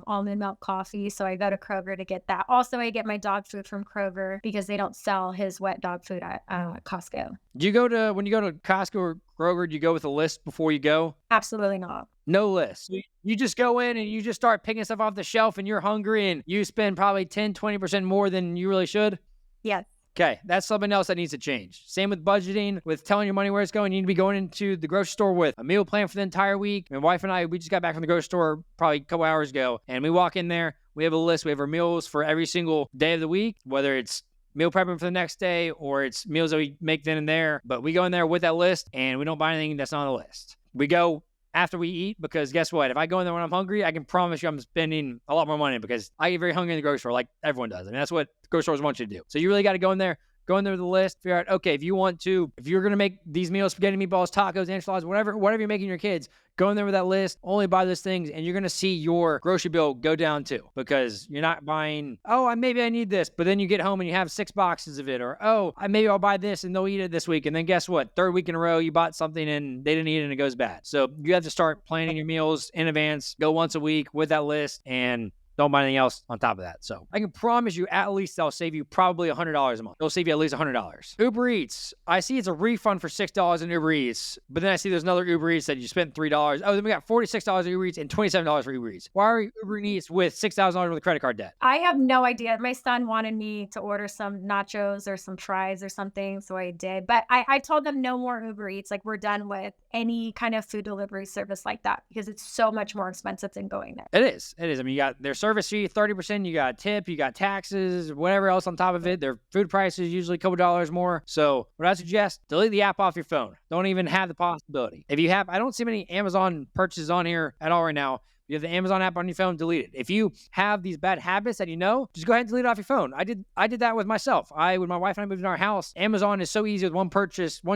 almond milk coffee. So I go to Kroger to get that. Also, I get my dog food from Kroger because they don't sell his wet dog food at Costco. When you go to Costco or Kroger, do you go with a list before you go? Absolutely not. No list. You just go in and you just start picking stuff off the shelf and you're hungry and you spend probably 10, 20% more than you really should. Yes. Okay, that's something else that needs to change. Same with budgeting, with telling your money where it's going. You need to be going into the grocery store with a meal plan for the entire week. My wife and I, we just got back from the grocery store probably a couple hours ago, and we walk in there. We have a list. We have our meals for every single day of the week, whether it's meal prepping for the next day or it's meals that we make then and there. But we go in there with that list, and we don't buy anything that's not on the list. We go after we eat, because guess what? If I go in there when I'm hungry, I can promise you I'm spending a lot more money because I get very hungry in the grocery store like everyone does. I mean, that's what grocery stores want you to do. So you really got to go in there with the list, figure out, okay, if you're going to make these meals, spaghetti, meatballs, tacos, enchiladas, whatever you're making your kids, go in there with that list, only buy those things, and you're going to see your grocery bill go down too, because you're not buying, maybe I need this, but then you get home and you have 6 boxes of it, or, maybe I'll buy this and they'll eat it this week. And then guess what? 3rd week in a row, you bought something and they didn't eat it and it goes bad. So you have to start planning your meals in advance, go once a week with that list, and don't buy anything else on top of that. So I can promise you at least they'll save you probably $100 a month. They'll save you at least $100. Uber Eats. I see it's a refund for $6 in Uber Eats, but then I see there's another Uber Eats that you spent $3. Oh, then we got $46 in Uber Eats and $27 for Uber Eats. Why are Uber Eats with $6,000 worth of credit card debt? I have no idea. My son wanted me to order some nachos or some fries or something, so I did. But I told them no more Uber Eats. Like, we're done with any kind of food delivery service like that because it's so much more expensive than going there. It is. I mean, you got their service fee, 30%, you got tip, you got taxes, whatever else on top of it. Their food prices usually a couple dollars more. So what I suggest, delete the app off your phone. Don't even have the possibility. If you have, I don't see many Amazon purchases on here at all right now. You have the Amazon app on your phone, delete it. If you have these bad habits that just go ahead and delete it off your phone. I did that with myself. When my wife and I moved in our house, Amazon is so easy with one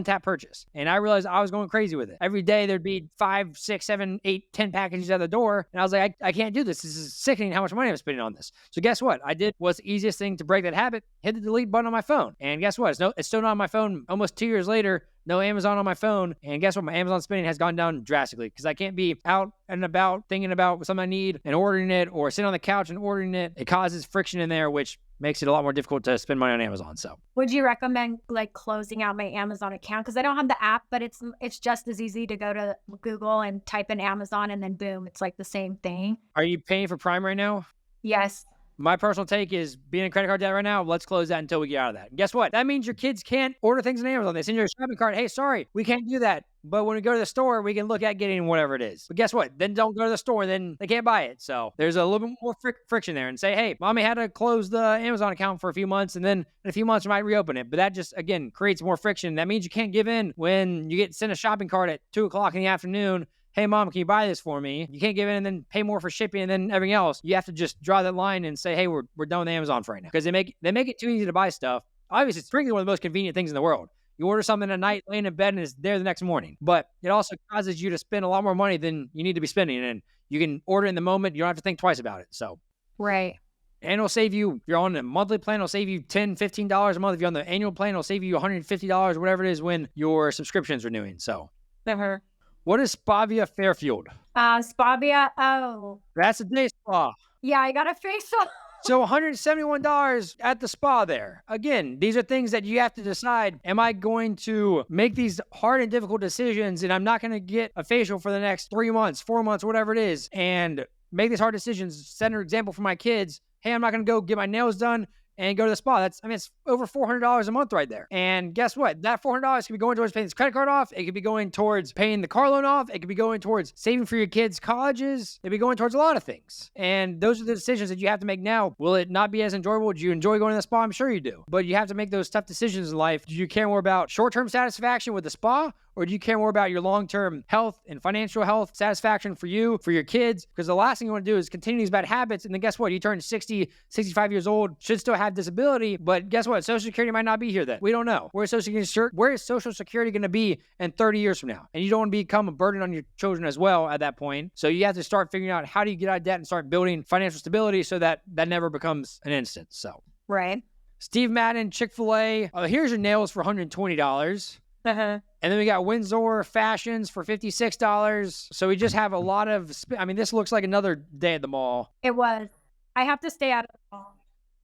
tap purchase. And I realized I was going crazy with it. Every day there'd be 5, 6, 7, 8, 10 packages at the door. And I was like, I can't do this. This is sickening how much money I'm spending on this. So guess what? I did what's the easiest thing to break that habit, hit the delete button on my phone. And guess what? It's still not on my phone almost 2 years later. No Amazon on my phone. And guess what? My Amazon spending has gone down drastically because I can't be out and about thinking about something I need and ordering it, or sitting on the couch and ordering it. It causes friction in there, which makes it a lot more difficult to spend money on Amazon. So would you recommend like closing out my Amazon account? Because I don't have the app, but it's just as easy to go to Google and type in Amazon and then boom, it's like the same thing. Are you paying for Prime right now? Yes. My personal take is, being in credit card debt right now, let's close that until we get out of that. And guess what? That means your kids can't order things on Amazon. They send you a shopping cart. Hey, sorry, we can't do that. But when we go to the store, we can look at getting whatever it is. But guess what? Then don't go to the store. Then they can't buy it. So there's a little bit more friction there, and say, hey, mommy had to close the Amazon account for a few months, and then in a few months we might reopen it. But that just, again, creates more friction. That means you can't give in when you get sent a shopping cart at 2:00 in the afternoon. Hey, mom, can you buy this for me? You can't give in and then pay more for shipping and then everything else. You have to just draw that line and say, hey, we're done with Amazon for right now. Because they make it too easy to buy stuff. Obviously, it's frankly one of the most convenient things in the world. You order something at night, laying in bed, and it's there the next morning. But it also causes you to spend a lot more money than you need to be spending. And you can order in the moment. You don't have to think twice about it. So, right. And it'll save you, if you're on a monthly plan, it'll save you $10, $15 a month. If you're on the annual plan, it'll save you $150, whatever it is, when your subscription's renewing. So, what is Spavia Fairfield? Spavia, oh. That's a day spa. Yeah, I got a facial. So $171 at the spa there. Again, these are things that you have to decide. Am I going to make these hard and difficult decisions, and I'm not going to get a facial for the next 3 months, 4 months, whatever it is, and make these hard decisions, set an example for my kids. Hey, I'm not going to go get my nails done and go to the spa. It's over $400 a month right there. And guess what? That $400 could be going towards paying this credit card off. It could be going towards paying the car loan off. It could be going towards saving for your kids' colleges. It could be going towards a lot of things. And those are the decisions that you have to make now. Will it not be as enjoyable? Do you enjoy going to the spa? I'm sure you do. But you have to make those tough decisions in life. Do you care more about short-term satisfaction with the spa, or do you care more about your long-term health and financial health satisfaction for you, for your kids? Because the last thing you want to do is continue these bad habits. And then guess what? You turn 60, 65 years old, should still have disability. But guess what? Social Security might not be here then. We don't know. Where is Social Security going to be in 30 years from now? And you don't want to become a burden on your children as well at that point. So you have to start figuring out, how do you get out of debt and start building financial stability so that never becomes an instance. So, right. Steve Madden, Chick-fil-A. Here's your nails for $120. And then we got Windsor Fashions for $56. So we just have a lot of, this looks like another day at the mall. It was. I have to stay out of the mall.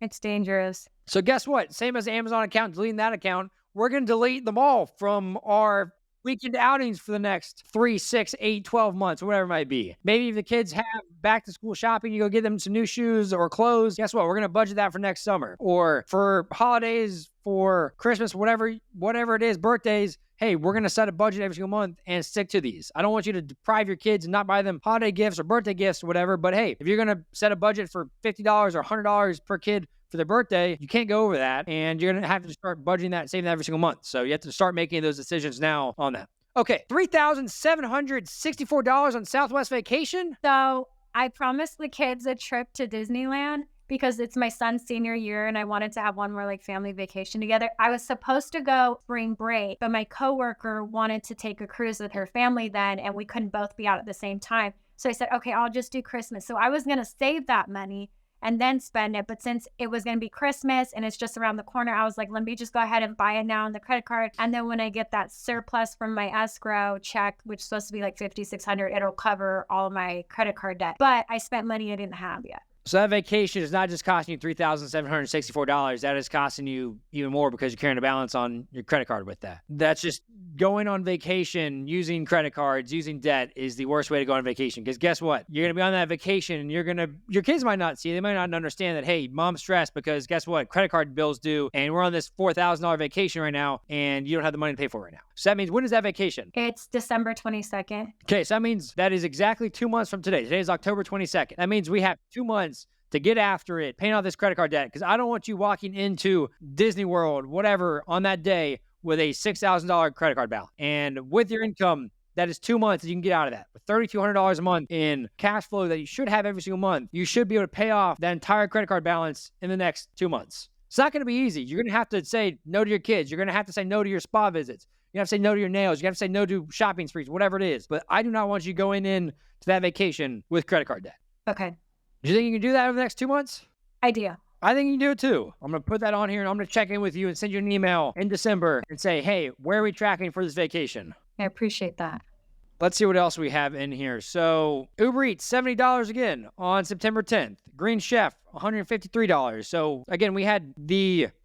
It's dangerous. So guess what? Same as the Amazon account, deleting that account, we're going to delete them all from our weekend outings for the next 3, 6, 8, 12 months, whatever it might be. Maybe if the kids have back to school shopping, you go get them some new shoes or clothes. Guess what? We're going to budget that for next summer. Or for holidays, for Christmas, whatever it is, birthdays. Hey, we're going to set a budget every single month and stick to these. I don't want you to deprive your kids and not buy them holiday gifts or birthday gifts or whatever. But hey, if you're going to set a budget for $50 or $100 per kid for their birthday, you can't go over that. And you're going to have to start budgeting that, saving that every single month. So you have to start making those decisions now on that. Okay, $3,764 on Southwest vacation. So I promised the kids a trip to Disneyland because it's my son's senior year and I wanted to have one more like family vacation together. I was supposed to go spring break, but my coworker wanted to take a cruise with her family then, and we couldn't both be out at the same time. So I said, okay, I'll just do Christmas. So I was going to save that money and then spend it. But since it was going to be Christmas and it's just around the corner, I was like, let me just go ahead and buy it now on the credit card. And then when I get that surplus from my escrow check, which is supposed to be like $5,600, it'll cover all of my credit card debt. But I spent money I didn't have yet. So that vacation is not just costing you $3,764. That is costing you even more because you're carrying a balance on your credit card with that. That's just going on vacation, using credit cards, using debt is the worst way to go on vacation. Because guess what? You're going to be on that vacation and your kids might not see it. They might not understand that, hey, mom's stressed because guess what? Credit card bills due and we're on this $4,000 vacation right now and you don't have the money to pay for it right now. So that means, when is that vacation? It's December 22nd. Okay, so that means that is exactly 2 months from today. Today is October 22nd. That means we have 2 months to get after it, paying off this credit card debt, because I don't want you walking into Disney World, whatever, on that day with a $6,000 credit card balance. And with your income, that is 2 months that you can get out of that. With $3,200 a month in cash flow that you should have every single month, you should be able to pay off that entire credit card balance in the next 2 months. It's not going to be easy. You're going to have to say no to your kids. You're going to have to say no to your spa visits. You have to say no to your nails. You have to say no to shopping sprees, whatever it is. But I do not want you going in to that vacation with credit card debt. Okay. Do you think you can do that over the next 2 months? I do. I think you can do it too. I'm going to put that on here and I'm going to check in with you and send you an email in December and say, hey, where are we tracking for this vacation? I appreciate that. Let's see what else we have in here. So Uber Eats, $70 again on September 10th. Green Chef, $153. So again, we had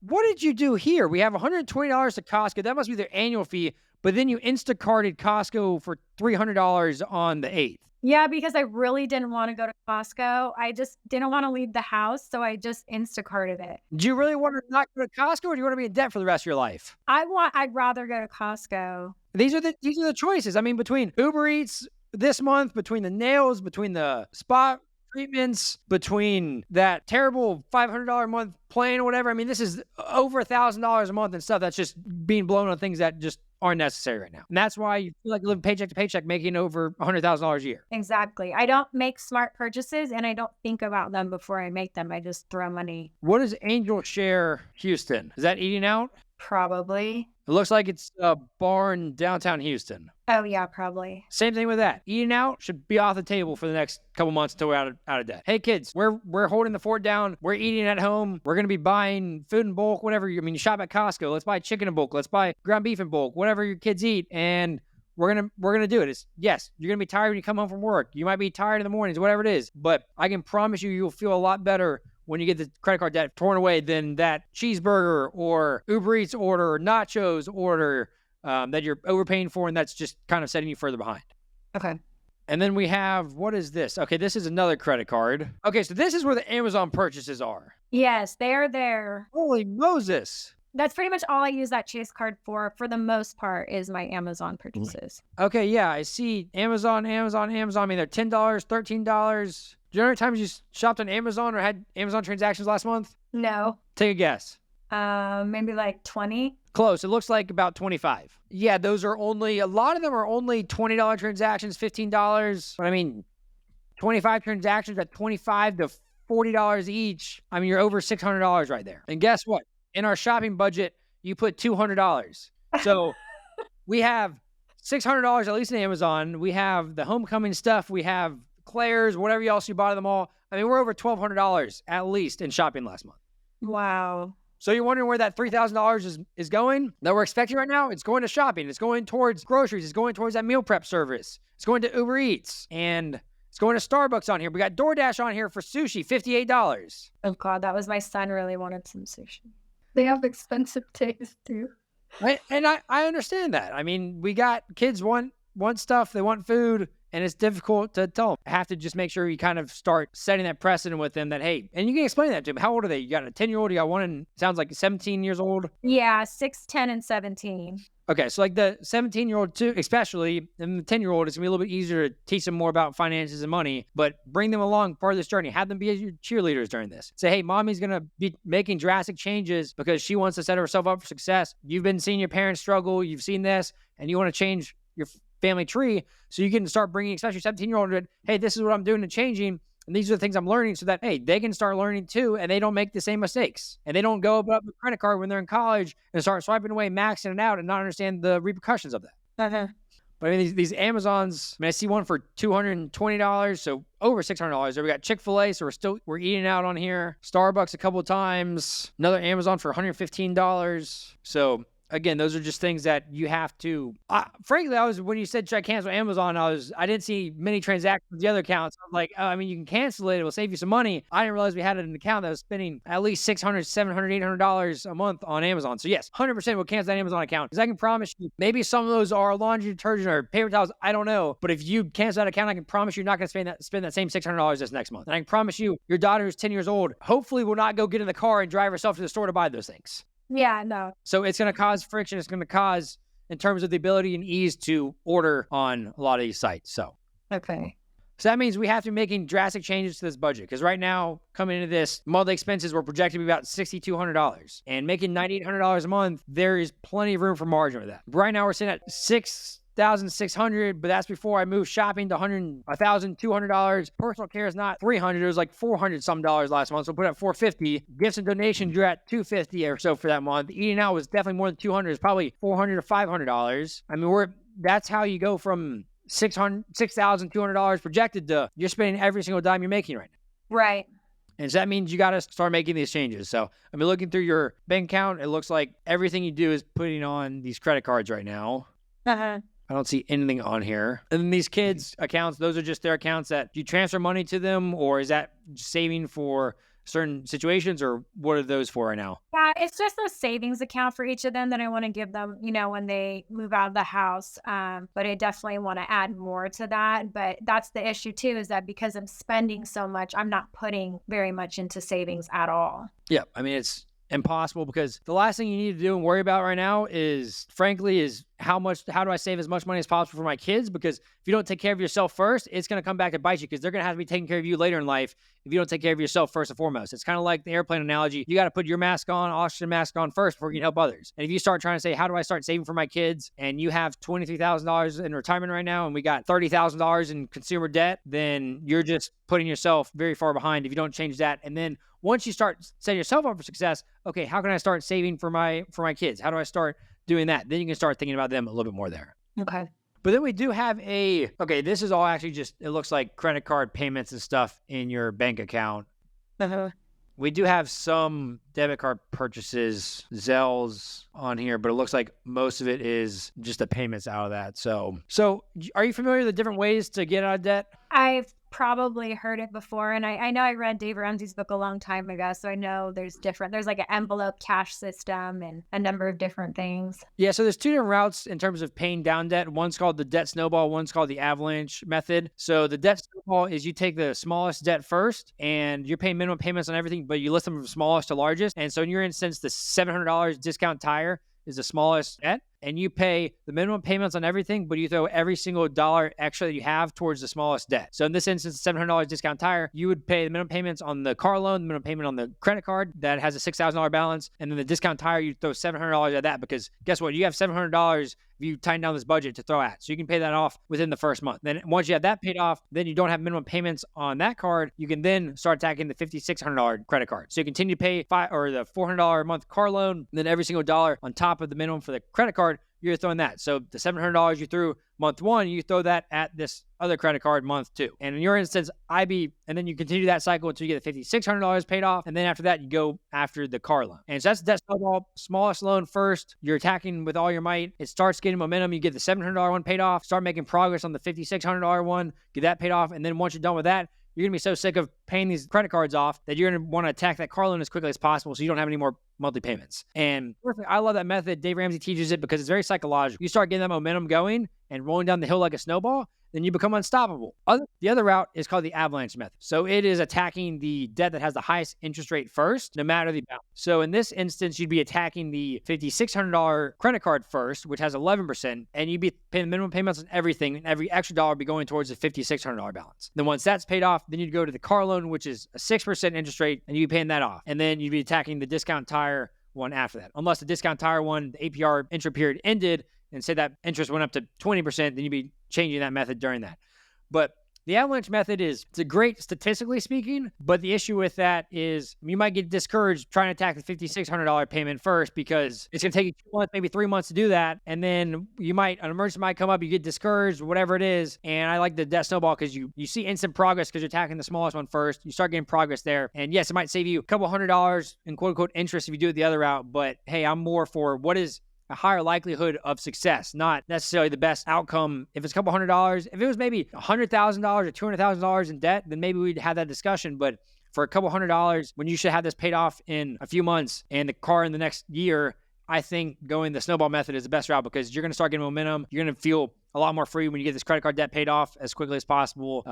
what did you do here? We have $120 to Costco. That must be their annual fee. But then you Instacarted Costco for $300 on the 8th. Yeah, because I really didn't want to go to Costco. I just didn't want to leave the house, so I just Instacarted it. Do you really want to not go to Costco, or do you want to be in debt for the rest of your life? I'd rather go to Costco. These are the choices. I mean, between Uber Eats this month, between the nails, between the spa treatments, between that terrible $500 a month plan or whatever. I mean, this is over $1,000 a month and stuff that's just being blown on things that just aren't necessary right now. And that's why you feel like you live paycheck to paycheck making over $100,000 a year. Exactly. I don't make smart purchases and I don't think about them before I make them. I just throw money. What is Angel Share Houston? Is that eating out? Probably. It looks like it's a bar in downtown Houston. Oh, yeah, probably. Same thing with that. Eating out should be off the table for the next couple months until we're out of debt. Hey, kids, we're holding the fort down. We're eating at home. We're going to be buying food in bulk, whatever. You shop at Costco. Let's buy chicken in bulk. Let's buy ground beef in bulk, whatever your kids eat. And we're gonna do it. Yes, you're going to be tired when you come home from work. You might be tired in the mornings, whatever it is. But I can promise you'll feel a lot better when you get the credit card debt torn away than that cheeseburger or Uber Eats order or nachos order that you're overpaying for, and that's just kind of setting you further behind. Okay. And then we have, what is this? Okay, this is another credit card. Okay, so this is where the Amazon purchases are. Yes, they are there. Holy Moses. That's pretty much all I use that Chase card for the most part, is my Amazon purchases. Okay, yeah, I see Amazon. I mean, they're $10, $13. Do you know how many times you shopped on Amazon or had Amazon transactions last month? No. Take a guess. Maybe like 20. Close. It looks like about 25. Yeah, a lot of them are only $20 transactions, $15. But I mean, 25 transactions at $25 to $40 each. I mean, you're over $600 right there. And guess what? In our shopping budget, you put $200. So we have $600 at least in Amazon. We have the homecoming stuff. We have Claire's, whatever else you bought them all. I mean, we're over $1,200 at least in shopping last month. Wow. So you're wondering where that $3,000 is going that we're expecting right now? It's going to shopping. It's going towards groceries. It's going towards that meal prep service. It's going to Uber Eats. And it's going to Starbucks on here. We got DoorDash on here for sushi, $58. Oh, God. That was my son really wanted some sushi. They have expensive taste, too. I understand that. I mean, we got kids want stuff, they want food, and it's difficult to tell them. I have to just make sure you kind of start setting that precedent with them that, hey, and you can explain that to them. How old are they? You got a 10-year-old, you got one, and sounds like 17 years old. Yeah, 6, 10, and 17. Okay, so like the 17-year-old too, especially, and the 10-year-old, it's gonna be a little bit easier to teach them more about finances and money, but bring them along part of this journey. Have them be your cheerleaders during this. Say, hey, mommy's gonna be making drastic changes because she wants to set herself up for success. You've been seeing your parents struggle, you've seen this, and you want to change your family tree, so you can start bringing, especially 17-year-old, hey, this is what I'm doing and changing. And these are the things I'm learning so that, hey, they can start learning too, and they don't make the same mistakes. And they don't go up a credit card when they're in college and start swiping away, maxing it out, and not understand the repercussions of that. But I mean, these Amazons, I mean, I see one for $220, so over $600. So we got Chick-fil-A, so we're eating out on here. Starbucks a couple of times. Another Amazon for $115. So again, those are just things that you have to. Frankly, when you said should I cancel Amazon, I didn't see many transactions with the other accounts. I was like, oh, I mean, you can cancel it; it will save you some money. I didn't realize we had an account that was spending at least $600, $700, $800 a month on Amazon. So yes, 100% will cancel that Amazon account, because I can promise you, maybe some of those are laundry detergent or paper towels. I don't know, but if you cancel that account, I can promise you're not going to spend that same $600 this next month. And I can promise you, your daughter who's 10 years old hopefully will not go get in the car and drive herself to the store to buy those things. Yeah, no. So it's going to cause friction. It's going to cause, in terms of the ability and ease to order on a lot of these sites. So that means we have to be making drastic changes to this budget, because right now, coming into this, monthly expenses were projected to be about $6,200, and making $9,800 a month, there is plenty of room for margin with that. Right now, we're sitting at $6,600, but that's before I moved shopping to $1,200. Personal care is not $300; it was like $400 some last month. So put it at $450. Gifts and donations, you're at $250 or so for that month. Eating out was definitely more than $200. It's probably $400 to $500. I mean, that's how you go from $6,200 projected to you're spending every single dime you're making right now. Right. And so that means you got to start making these changes. So I mean, looking through your bank account, it looks like everything you do is putting on these credit cards right now. I don't see anything on here. And then these kids' accounts, those are just their accounts that you transfer money to them, or is that saving for certain situations, or what are those for right now? Yeah, it's just a savings account for each of them that I want to give them, when they move out of the house. But I definitely want to add more to that. But that's the issue too, is that because I'm spending so much, I'm not putting very much into savings at all. Yeah, I mean, it's impossible, because the last thing you need to do and worry about right now is how do I save as much money as possible for my kids? Because if you don't take care of yourself first, it's going to come back to bite you, because they're going to have to be taking care of you later in life if you don't take care of yourself first and foremost. It's kind of like the airplane analogy. You got to put your mask on, oxygen mask on first before you can help others. And if you start trying to say, how do I start saving for my kids? And you have $23,000 in retirement right now, and we got $30,000 in consumer debt, then you're just putting yourself very far behind if you don't change that. And then once you start setting yourself up for success, okay, how can I start saving for my kids? How do I start doing that? Then you can start thinking about them a little bit more there. Okay. But then we do have this is all actually just, it looks like credit card payments and stuff in your bank account. We do have some debit card purchases, Zells on here, but it looks like most of it is just the payments out of that. So are you familiar with the different ways to get out of debt? I've probably heard it before, and I know I read Dave Ramsey's book a long time ago, so I know there's like an envelope cash system and a number of different things. Yeah, so there's two different routes in terms of paying down debt. One's called the debt snowball, one's called the avalanche method. So the debt snowball is you take the smallest debt first, and you're paying minimum payments on everything, but you list them from smallest to largest. And so in your instance, the $700 discount tire is the smallest debt, and you pay the minimum payments on everything, but you throw every single dollar extra that you have towards the smallest debt. So in this instance, $700 discount tire, you would pay the minimum payments on the car loan, the minimum payment on the credit card that has a $6,000 balance, and then the discount tire, you throw $700 at that, because guess what? You have $700 if you tighten down this budget to throw at. So you can pay that off within the first month. Then once you have that paid off, then you don't have minimum payments on that card. You can then start attacking the $5,600 credit card. So you continue to pay the $400 a month car loan, and then every single dollar on top of the minimum for the credit card, you're throwing that. So the $700 you threw month one, you throw that at this other credit card month two. And in your instance, and then you continue that cycle until you get the $5,600 paid off. And then after that, you go after the car loan. And so that's the smallest loan first. You're attacking with all your might. It starts getting momentum. You get the $700 one paid off, start making progress on the $5,600 one, get that paid off. And then once you're done with that, you're going to be so sick of paying these credit cards off that you're going to want to attack that car loan as quickly as possible so you don't have any more monthly payments. And personally, I love that method. Dave Ramsey teaches it because it's very psychological. You start getting that momentum going and rolling down the hill like a snowball, then you become unstoppable. The other route is called the avalanche method. So it is attacking the debt that has the highest interest rate first, no matter the balance. So in this instance, you'd be attacking the $5,600 credit card first, which has 11%, and you'd be paying minimum payments on everything, and every extra dollar would be going towards the $5,600 balance. Then once that's paid off, then you'd go to the car loan, which is a 6% interest rate, and you'd be paying that off. And then you'd be attacking the discount tire one after that. Unless the discount tire one, the APR entry period ended, and say that interest went up to 20%, then you'd be changing that method during that. But the avalanche method it's a great statistically speaking, but the issue with that is you might get discouraged trying to attack the $5,600 payment first because it's going to take you 2 months, maybe 3 months to do that. And then an emergency might come up, you get discouraged, whatever it is. And I like the debt snowball because you see instant progress because you're attacking the smallest one first. You start getting progress there. And yes, it might save you a couple $100 in quote unquote interest if you do it the other route. But hey, I'm more for what is a higher likelihood of success, not necessarily the best outcome. If it's a couple $100, if it was maybe $100,000 or $200,000 in debt, then maybe we'd have that discussion. But for a couple $100, when you should have this paid off in a few months and the car in the next year, I think going the snowball method is the best route because you're going to start getting momentum. You're going to feel a lot more free when you get this credit card debt paid off as quickly as possible.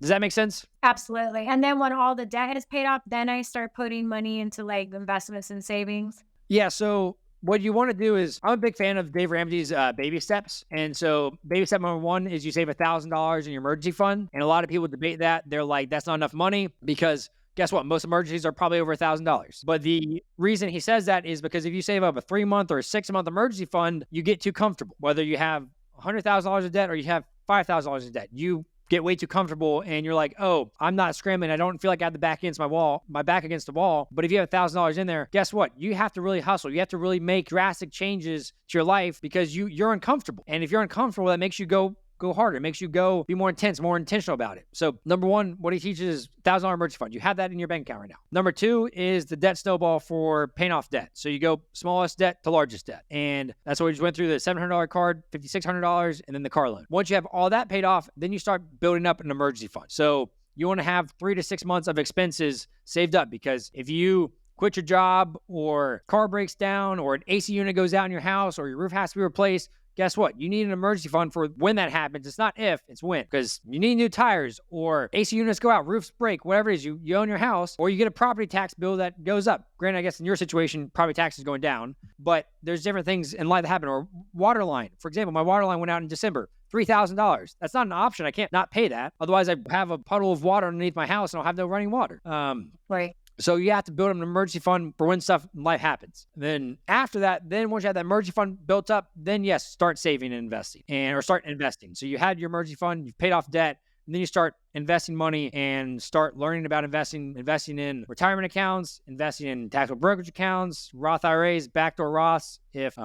Does that make sense? Absolutely. And then when all the debt is paid off, then I start putting money into like investments and savings. Yeah. So what you want to do is, I'm a big fan of Dave Ramsey's baby steps. And so baby step number one is you save $1,000 in your emergency fund. And a lot of people debate that. They're like, that's not enough money because guess what? Most emergencies are probably over $1,000. But the reason he says that is because if you save up a 3-month or a 6-month emergency fund, you get too comfortable. Whether you have $100,000 of debt or you have $5,000 of debt, you get way too comfortable and you're like, oh, I'm not scrambling. I don't feel like I have the back against my back against the wall. But if you have $1,000 in there, guess what? You have to really hustle. You have to really make drastic changes to your life because you're uncomfortable. And if you're uncomfortable, that makes you go harder. It makes you be more intense, more intentional about it. So number one, what he teaches is $1,000 emergency fund. You have that in your bank account right now. Number two is the debt snowball for paying off debt. So you go smallest debt to largest debt. And that's what we just went through, the $700 card, $5,600, and then the car loan. Once you have all that paid off, then you start building up an emergency fund. So you want to have 3 to 6 months of expenses saved up because if you quit your job or car breaks down or an AC unit goes out in your house or your roof has to be replaced, guess what? You need an emergency fund for when that happens. It's not if, it's when. Because you need new tires or AC units go out, roofs break, whatever it is. You own your house or you get a property tax bill that goes up. Granted, I guess in your situation, property tax is going down. But there's different things in life that happen. Or water line. For example, my water line went out in December. $3,000. That's not an option. I can't not pay that. Otherwise, I have a puddle of water underneath my house and I'll have no running water. Right. So you have to build an emergency fund for when stuff in life happens. And then after that, once you have that emergency fund built up, then yes, start saving and investing or start investing. So you had your emergency fund, you've paid off debt, and then you start investing money and start learning about investing in retirement accounts, investing in taxable brokerage accounts, Roth IRAs, backdoor Roths. If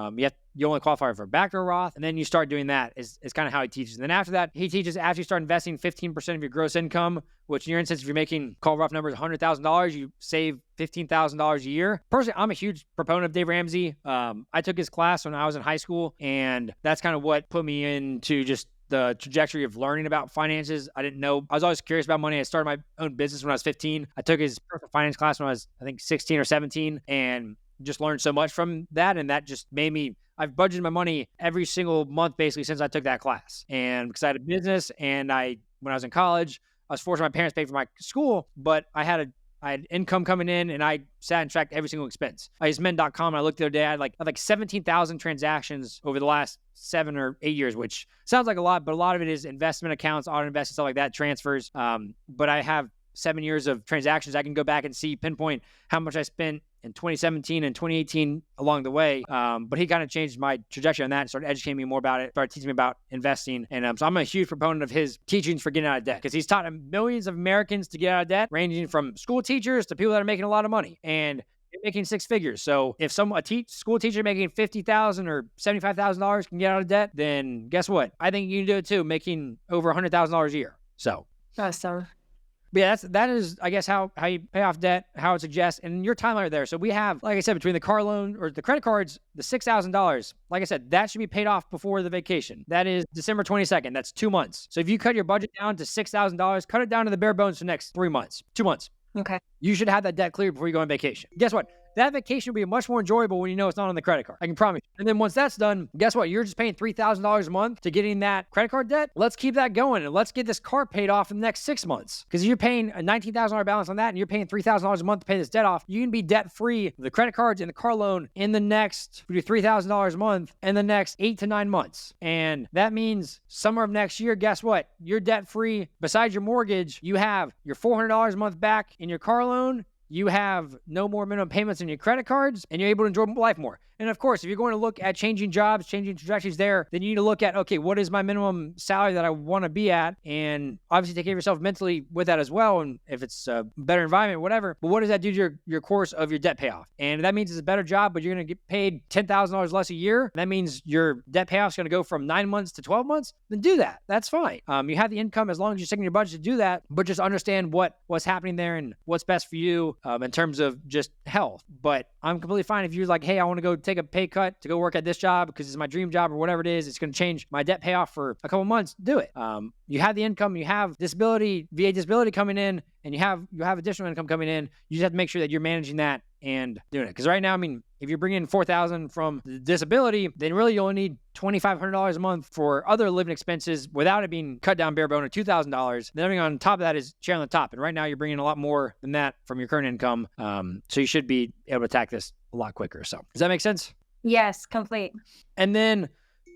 you only qualify for a backdoor Roth, and then you start doing that is kind of how he teaches. And then after that, he teaches after you start investing 15% of your gross income, which in your instance, if you're making, call rough numbers, $100,000, you save $15,000 a year. Personally, I'm a huge proponent of Dave Ramsey. I took his class when I was in high school, and that's kind of what put me into just the trajectory of learning about finances. I didn't know. I was always curious about money. I started my own business when I was 15. I took his personal finance class when I was, I think, 16 or 17, and just learned so much from that. And that just made me, I've budgeted my money every single month basically since I took that class. And because I had a business and when I was in college, I was forcing my parents to pay for my school, but I had income coming in and I sat and tracked every single expense. I used men.com and I looked the other day, I had like 17,000 transactions over the last 7 or 8 years, which sounds like a lot, but a lot of it is investment accounts, auto investing, stuff like that, transfers. But I have 7 years of transactions. I can go back and pinpoint how much I spent in 2017 and 2018 along the way. But he kind of changed my trajectory on that and started educating me more about it, started teaching me about investing. And so I'm a huge proponent of his teachings for getting out of debt because he's taught millions of Americans to get out of debt, ranging from school teachers to people that are making a lot of money and making 6 figures. So if a school teacher making $50,000 or $75,000 can get out of debt, then guess what? I think you can do it too, making over $100,000 a year. So awesome. But yeah, that is, I guess, how you pay off debt, how it suggests, and your timeline there. So we have, like I said, between the car loan or the credit cards, the $6,000, like I said, that should be paid off before the vacation. That is December 22nd. That's 2 months. So if you cut your budget down to $6,000, cut it down to the bare bones for the next 3 months, 2 months. Okay. You should have that debt cleared before you go on vacation. Guess what? That vacation will be much more enjoyable when you know it's not on the credit card. I can promise you. And then once that's done, guess what? You're just paying $3,000 a month to getting that credit card debt. Let's keep that going and let's get this car paid off in the next 6 months. Because you're paying a $19,000 balance on that and you're paying $3,000 a month to pay this debt off. You can be debt free of the credit cards and the car loan in the next, we do $3,000 a month in the next 8 to 9 months. And that means summer of next year, guess what? You're debt free. Besides your mortgage, you have your $400 a month back in your car loan. You have no more minimum payments on your credit cards, and you're able to enjoy life more. And of course, if you're going to look at changing jobs, changing trajectories there, then you need to look at, okay, what is my minimum salary that I want to be at? And obviously take care of yourself mentally with that as well. And if it's a better environment, whatever. But what does that do to your course of your debt payoff? And that means it's a better job, but you're going to get paid $10,000 less a year. That means your debt payoff is going to go from 9 months to 12 months. Then do that. That's fine. You have the income as long as you're sticking to your budget to do that, but just understand what's happening there and what's best for you in terms of just health. But I'm completely fine if you're like, hey, I want to go take a pay cut to go work at this job because it's my dream job or whatever it is. It's going to change my debt payoff for a couple months. Do it. You have the income, you have disability, VA disability coming in, and you have additional income coming in. You just have to make sure that you're managing that and doing it. Because right now, I mean, if you're bringing in $4,000 from the disability, then really you only need $2,500 a month for other living expenses without it being cut down bare bone to $2,000. Then everything on top of that is sharing on the top. And right now you're bringing a lot more than that from your current income. So you should be able to attack this a lot quicker. So does that make sense? Yes, complete. And then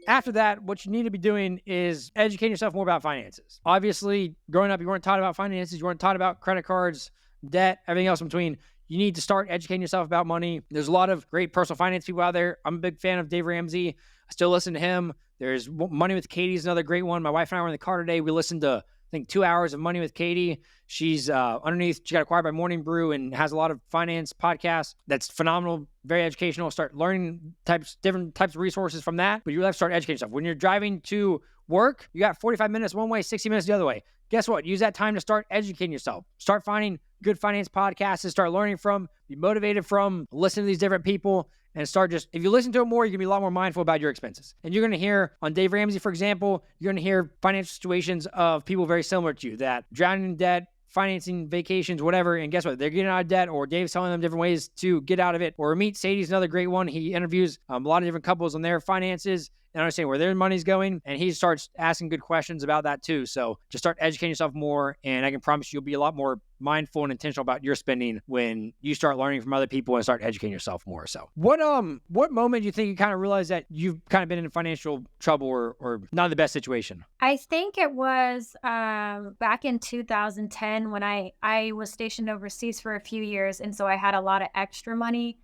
after that, what you need to be doing is educating yourself more about finances. Obviously, growing up, you weren't taught about finances. You weren't taught about credit cards, debt, everything else in between. You need to start educating yourself about money. There's a lot of great personal finance people out there. I'm a big fan of Dave Ramsey. I still listen to him. There's Money with Katie is another great one. My wife and I were in the car today. We listened to, I think, 2 hours of Money with Katie. She's she got acquired by Morning Brew and has a lot of finance podcasts. That's phenomenal, very educational. Start learning different types of resources from that. But you have to start educating yourself. When you're driving to work, you got 45 minutes one way, 60 minutes the other way. Guess what? Use that time to start educating yourself. Start finding good finance podcasts to start learning from, be motivated from, listen to these different people, and start just, if you listen to it more, you're going to be a lot more mindful about your expenses. And you're going to hear on Dave Ramsey, for example, you're going to hear financial situations of people very similar to you that drowning in debt, financing vacations, whatever. And guess what? They're getting out of debt, or Dave's telling them different ways to get out of it. Or Meet Sadie's another great one. He interviews a lot of different couples on their finances and understand where their money's going. And he starts asking good questions about that too. So just start educating yourself more. And I can promise you'll be a lot more mindful and intentional about your spending when you start learning from other people and start educating yourself more. So what moment do you think you kind of realize that you've kind of been in financial trouble or not in the best situation? I think it was back in 2010 when I was stationed overseas for a few years. And so I had a lot of extra money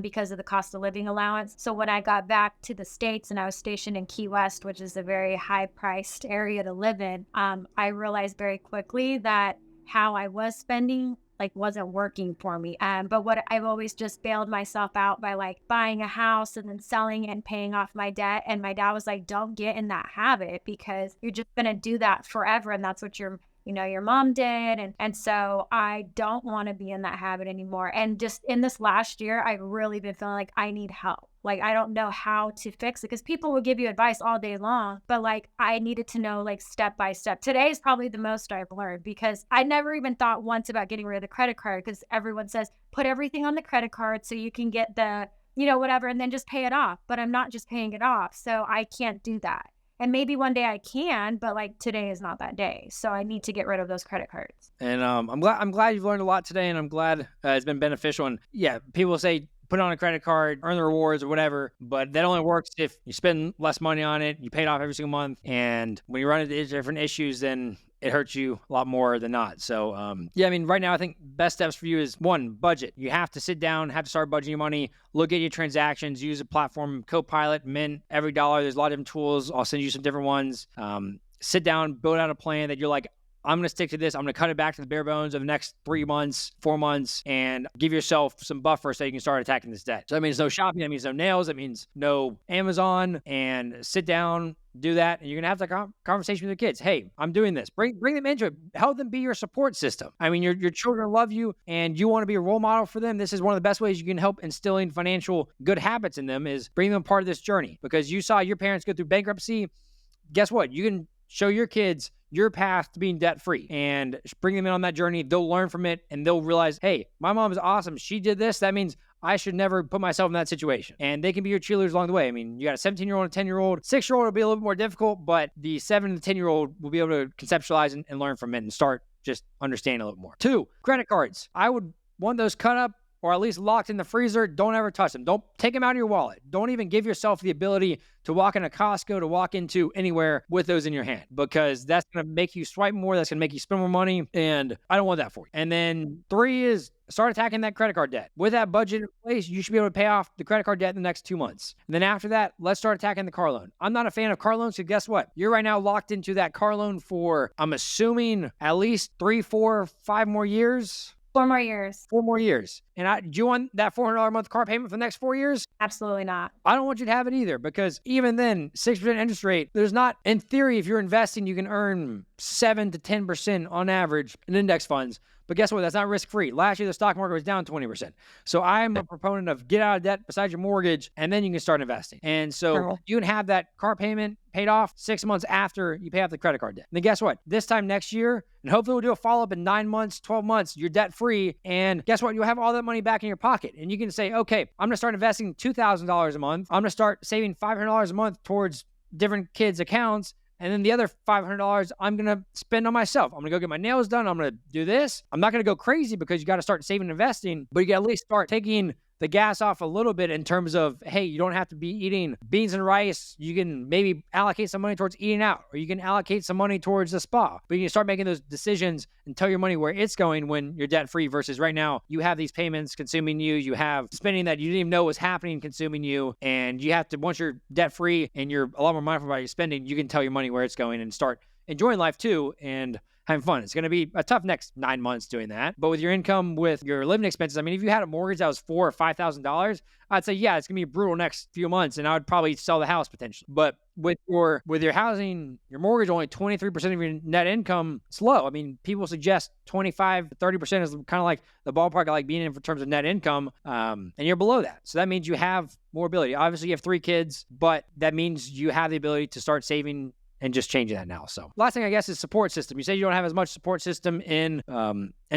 because of the cost of living allowance. So when I got back to the States and I was stationed in Key West, which is a very high priced area to live in, I realized very quickly that how I was spending wasn't working for me. But what I've always just bailed myself out by buying a house and then selling it and paying off my debt. And my dad was like, don't get in that habit because you're just going to do that forever. And that's what your mom did. And so I don't want to be in that habit anymore. And just in this last year, I've really been feeling like I need help. I don't know how to fix it because people will give you advice all day long, but I needed to know step by step. Today is probably the most I've learned because I never even thought once about getting rid of the credit card because everyone says, put everything on the credit card so you can get the, whatever, and then just pay it off. But I'm not just paying it off. So I can't do that. And maybe one day I can, but today is not that day. So I need to get rid of those credit cards. And I'm glad you've learned a lot today, and I'm glad it's been beneficial. And yeah, people say put it on a credit card, earn the rewards or whatever, but that only works if you spend less money on it, you pay it off every single month. And when you run into different issues, then it hurts you a lot more than not. So right now I think best steps for you is one, budget. You have to sit down, have to start budgeting your money, look at your transactions, use a platform, Copilot, Mint, every dollar. There's a lot of different tools. I'll send you some different ones. Sit down, build out a plan that you're I'm going to stick to this. I'm going to cut it back to the bare bones of the next 3 months, 4 months, and give yourself some buffer so you can start attacking this debt. So that means no shopping. That means no nails. That means no Amazon, and sit down, do that. And you're going to have that conversation with your kids. Hey, I'm doing this. Bring them into it. Help them be your support system. I mean, your children love you and you want to be a role model for them. This is one of the best ways you can help instilling financial good habits in them, is bring them part of this journey, because you saw your parents go through bankruptcy. Guess what? You can show your kids your path to being debt-free and bring them in on that journey. They'll learn from it and they'll realize, hey, my mom is awesome. She did this. That means I should never put myself in that situation. And they can be your cheerleaders along the way. I mean, you got a 17-year-old and a 10-year-old. 6-year-old will be a little bit more difficult, but the 7 and the 10-year-old will be able to conceptualize and learn from it and start just understanding a little more. 2, credit cards. I would want those cut up or at least locked in the freezer. Don't ever touch them. Don't take them out of your wallet. Don't even give yourself the ability to walk into Costco, to walk into anywhere with those in your hand, because that's going to make you swipe more. That's going to make you spend more money. And I don't want that for you. And then 3 is start attacking that credit card debt. With that budget in place, you should be able to pay off the credit card debt in the next 2 months. And then after that, let's start attacking the car loan. I'm not a fan of car loans, so guess what? You're right now locked into that car loan for, I'm assuming, at least 3, 4, 5 more years. 4 more years. 4 more years. And do you want that $400 a month car payment for the next 4 years? Absolutely not. I don't want you to have it either, because even then, 6% interest rate, there's not, in theory, if you're investing, you can earn 7 to 10% on average in index funds. But guess what? That's not risk-free. Last year, the stock market was down 20%. So I'm a proponent of get out of debt besides your mortgage, and then you can start investing. And so you can have that car payment paid off 6 months after you pay off the credit card debt. And then guess what? This time next year, and hopefully we'll do a follow-up in 9 months, 12 months, you're debt-free. And guess what? You'll have all that money back in your pocket. And you can say, okay, I'm going to start investing $2,000 a month. I'm going to start saving $500 a month towards different kids' accounts. And then the other $500 I'm going to spend on myself. I'm going to go get my nails done. I'm going to do this. I'm not going to go crazy, because you got to start saving and investing, but you got to at least start taking the gas off a little bit in terms of, hey, you don't have to be eating beans and rice. You can maybe allocate some money towards eating out, or you can allocate some money towards the spa. But you can start making those decisions and tell your money where it's going when you're debt free, versus right now you have these payments consuming you. You have spending that you didn't even know was happening consuming you. And you have to, once you're debt free and you're a lot more mindful about your spending, you can tell your money where it's going and start enjoying life too and having fun. It's going to be a tough next 9 months doing that. But with your income, with your living expenses, I mean, if you had a mortgage that was $4,000 or $5,000, I'd say, yeah, it's going to be a brutal next few months, and I would probably sell the house potentially. But with your housing, your mortgage, only 23% of your net income, it's low. I mean, people suggest 25 to 30% is kind of like the ballpark I like being in terms of net income, and you're below that. So that means you have more ability. Obviously, you have 3 kids, but that means you have the ability to start saving and just changing that now. So last thing, I guess, is support system. You say you don't have as much support system in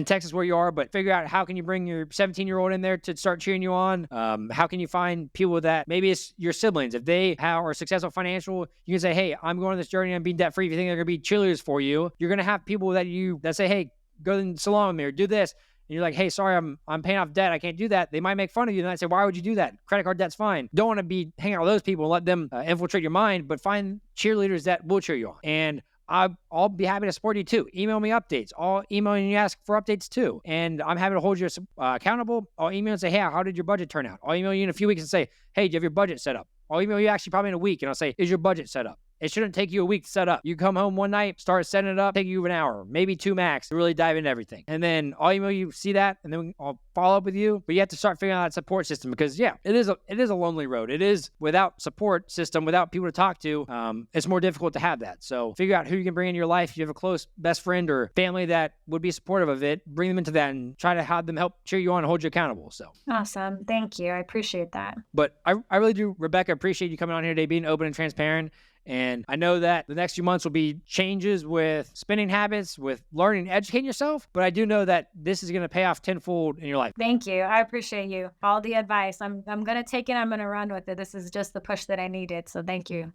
Texas where you are, but figure out how can you bring your 17-year-old in there to start cheering you on. How can you find people that, maybe it's your siblings, if they are successful financial, you can say, hey, I'm going on this journey, I'm being debt free. If you think they're going to be cheerleaders for you, you're going to have people that say, hey, go to the salon with me or do this. And you're like, hey, sorry, I'm paying off debt. I can't do that. They might make fun of you. And I say, why would you do that? Credit card debt's fine. Don't want to be hanging out with those people and let them infiltrate your mind, but find cheerleaders that will cheer you on. And I'll be happy to support you too. Email me updates. I'll email you and ask for updates too. And I'm happy to hold you accountable. I'll email and say, hey, how did your budget turn out? I'll email you in a few weeks and say, hey, do you have your budget set up? I'll email you actually probably in a week and I'll say, is your budget set up? It shouldn't take you a week to set up. You come home one night, start setting it up, take you an hour, maybe 2 max to really dive into everything. And then I'll email you, see that, and then I'll follow up with you. But you have to start figuring out that support system, because yeah, it is a lonely road. It is, without support system, without people to talk to, it's more difficult to have that. So figure out who you can bring into your life. If you have a close best friend or family that would be supportive of it, bring them into that and try to have them help cheer you on and hold you accountable. So awesome. Thank you. I appreciate that. But I really do, Rebekah, appreciate you coming on here today, being open and transparent. And I know that the next few months will be changes with spending habits, with learning and educating yourself. But I do know that this is going to pay off tenfold in your life. Thank you. I appreciate you. All the advice. I'm going to take it. I'm going to run with it. This is just the push that I needed. So thank you.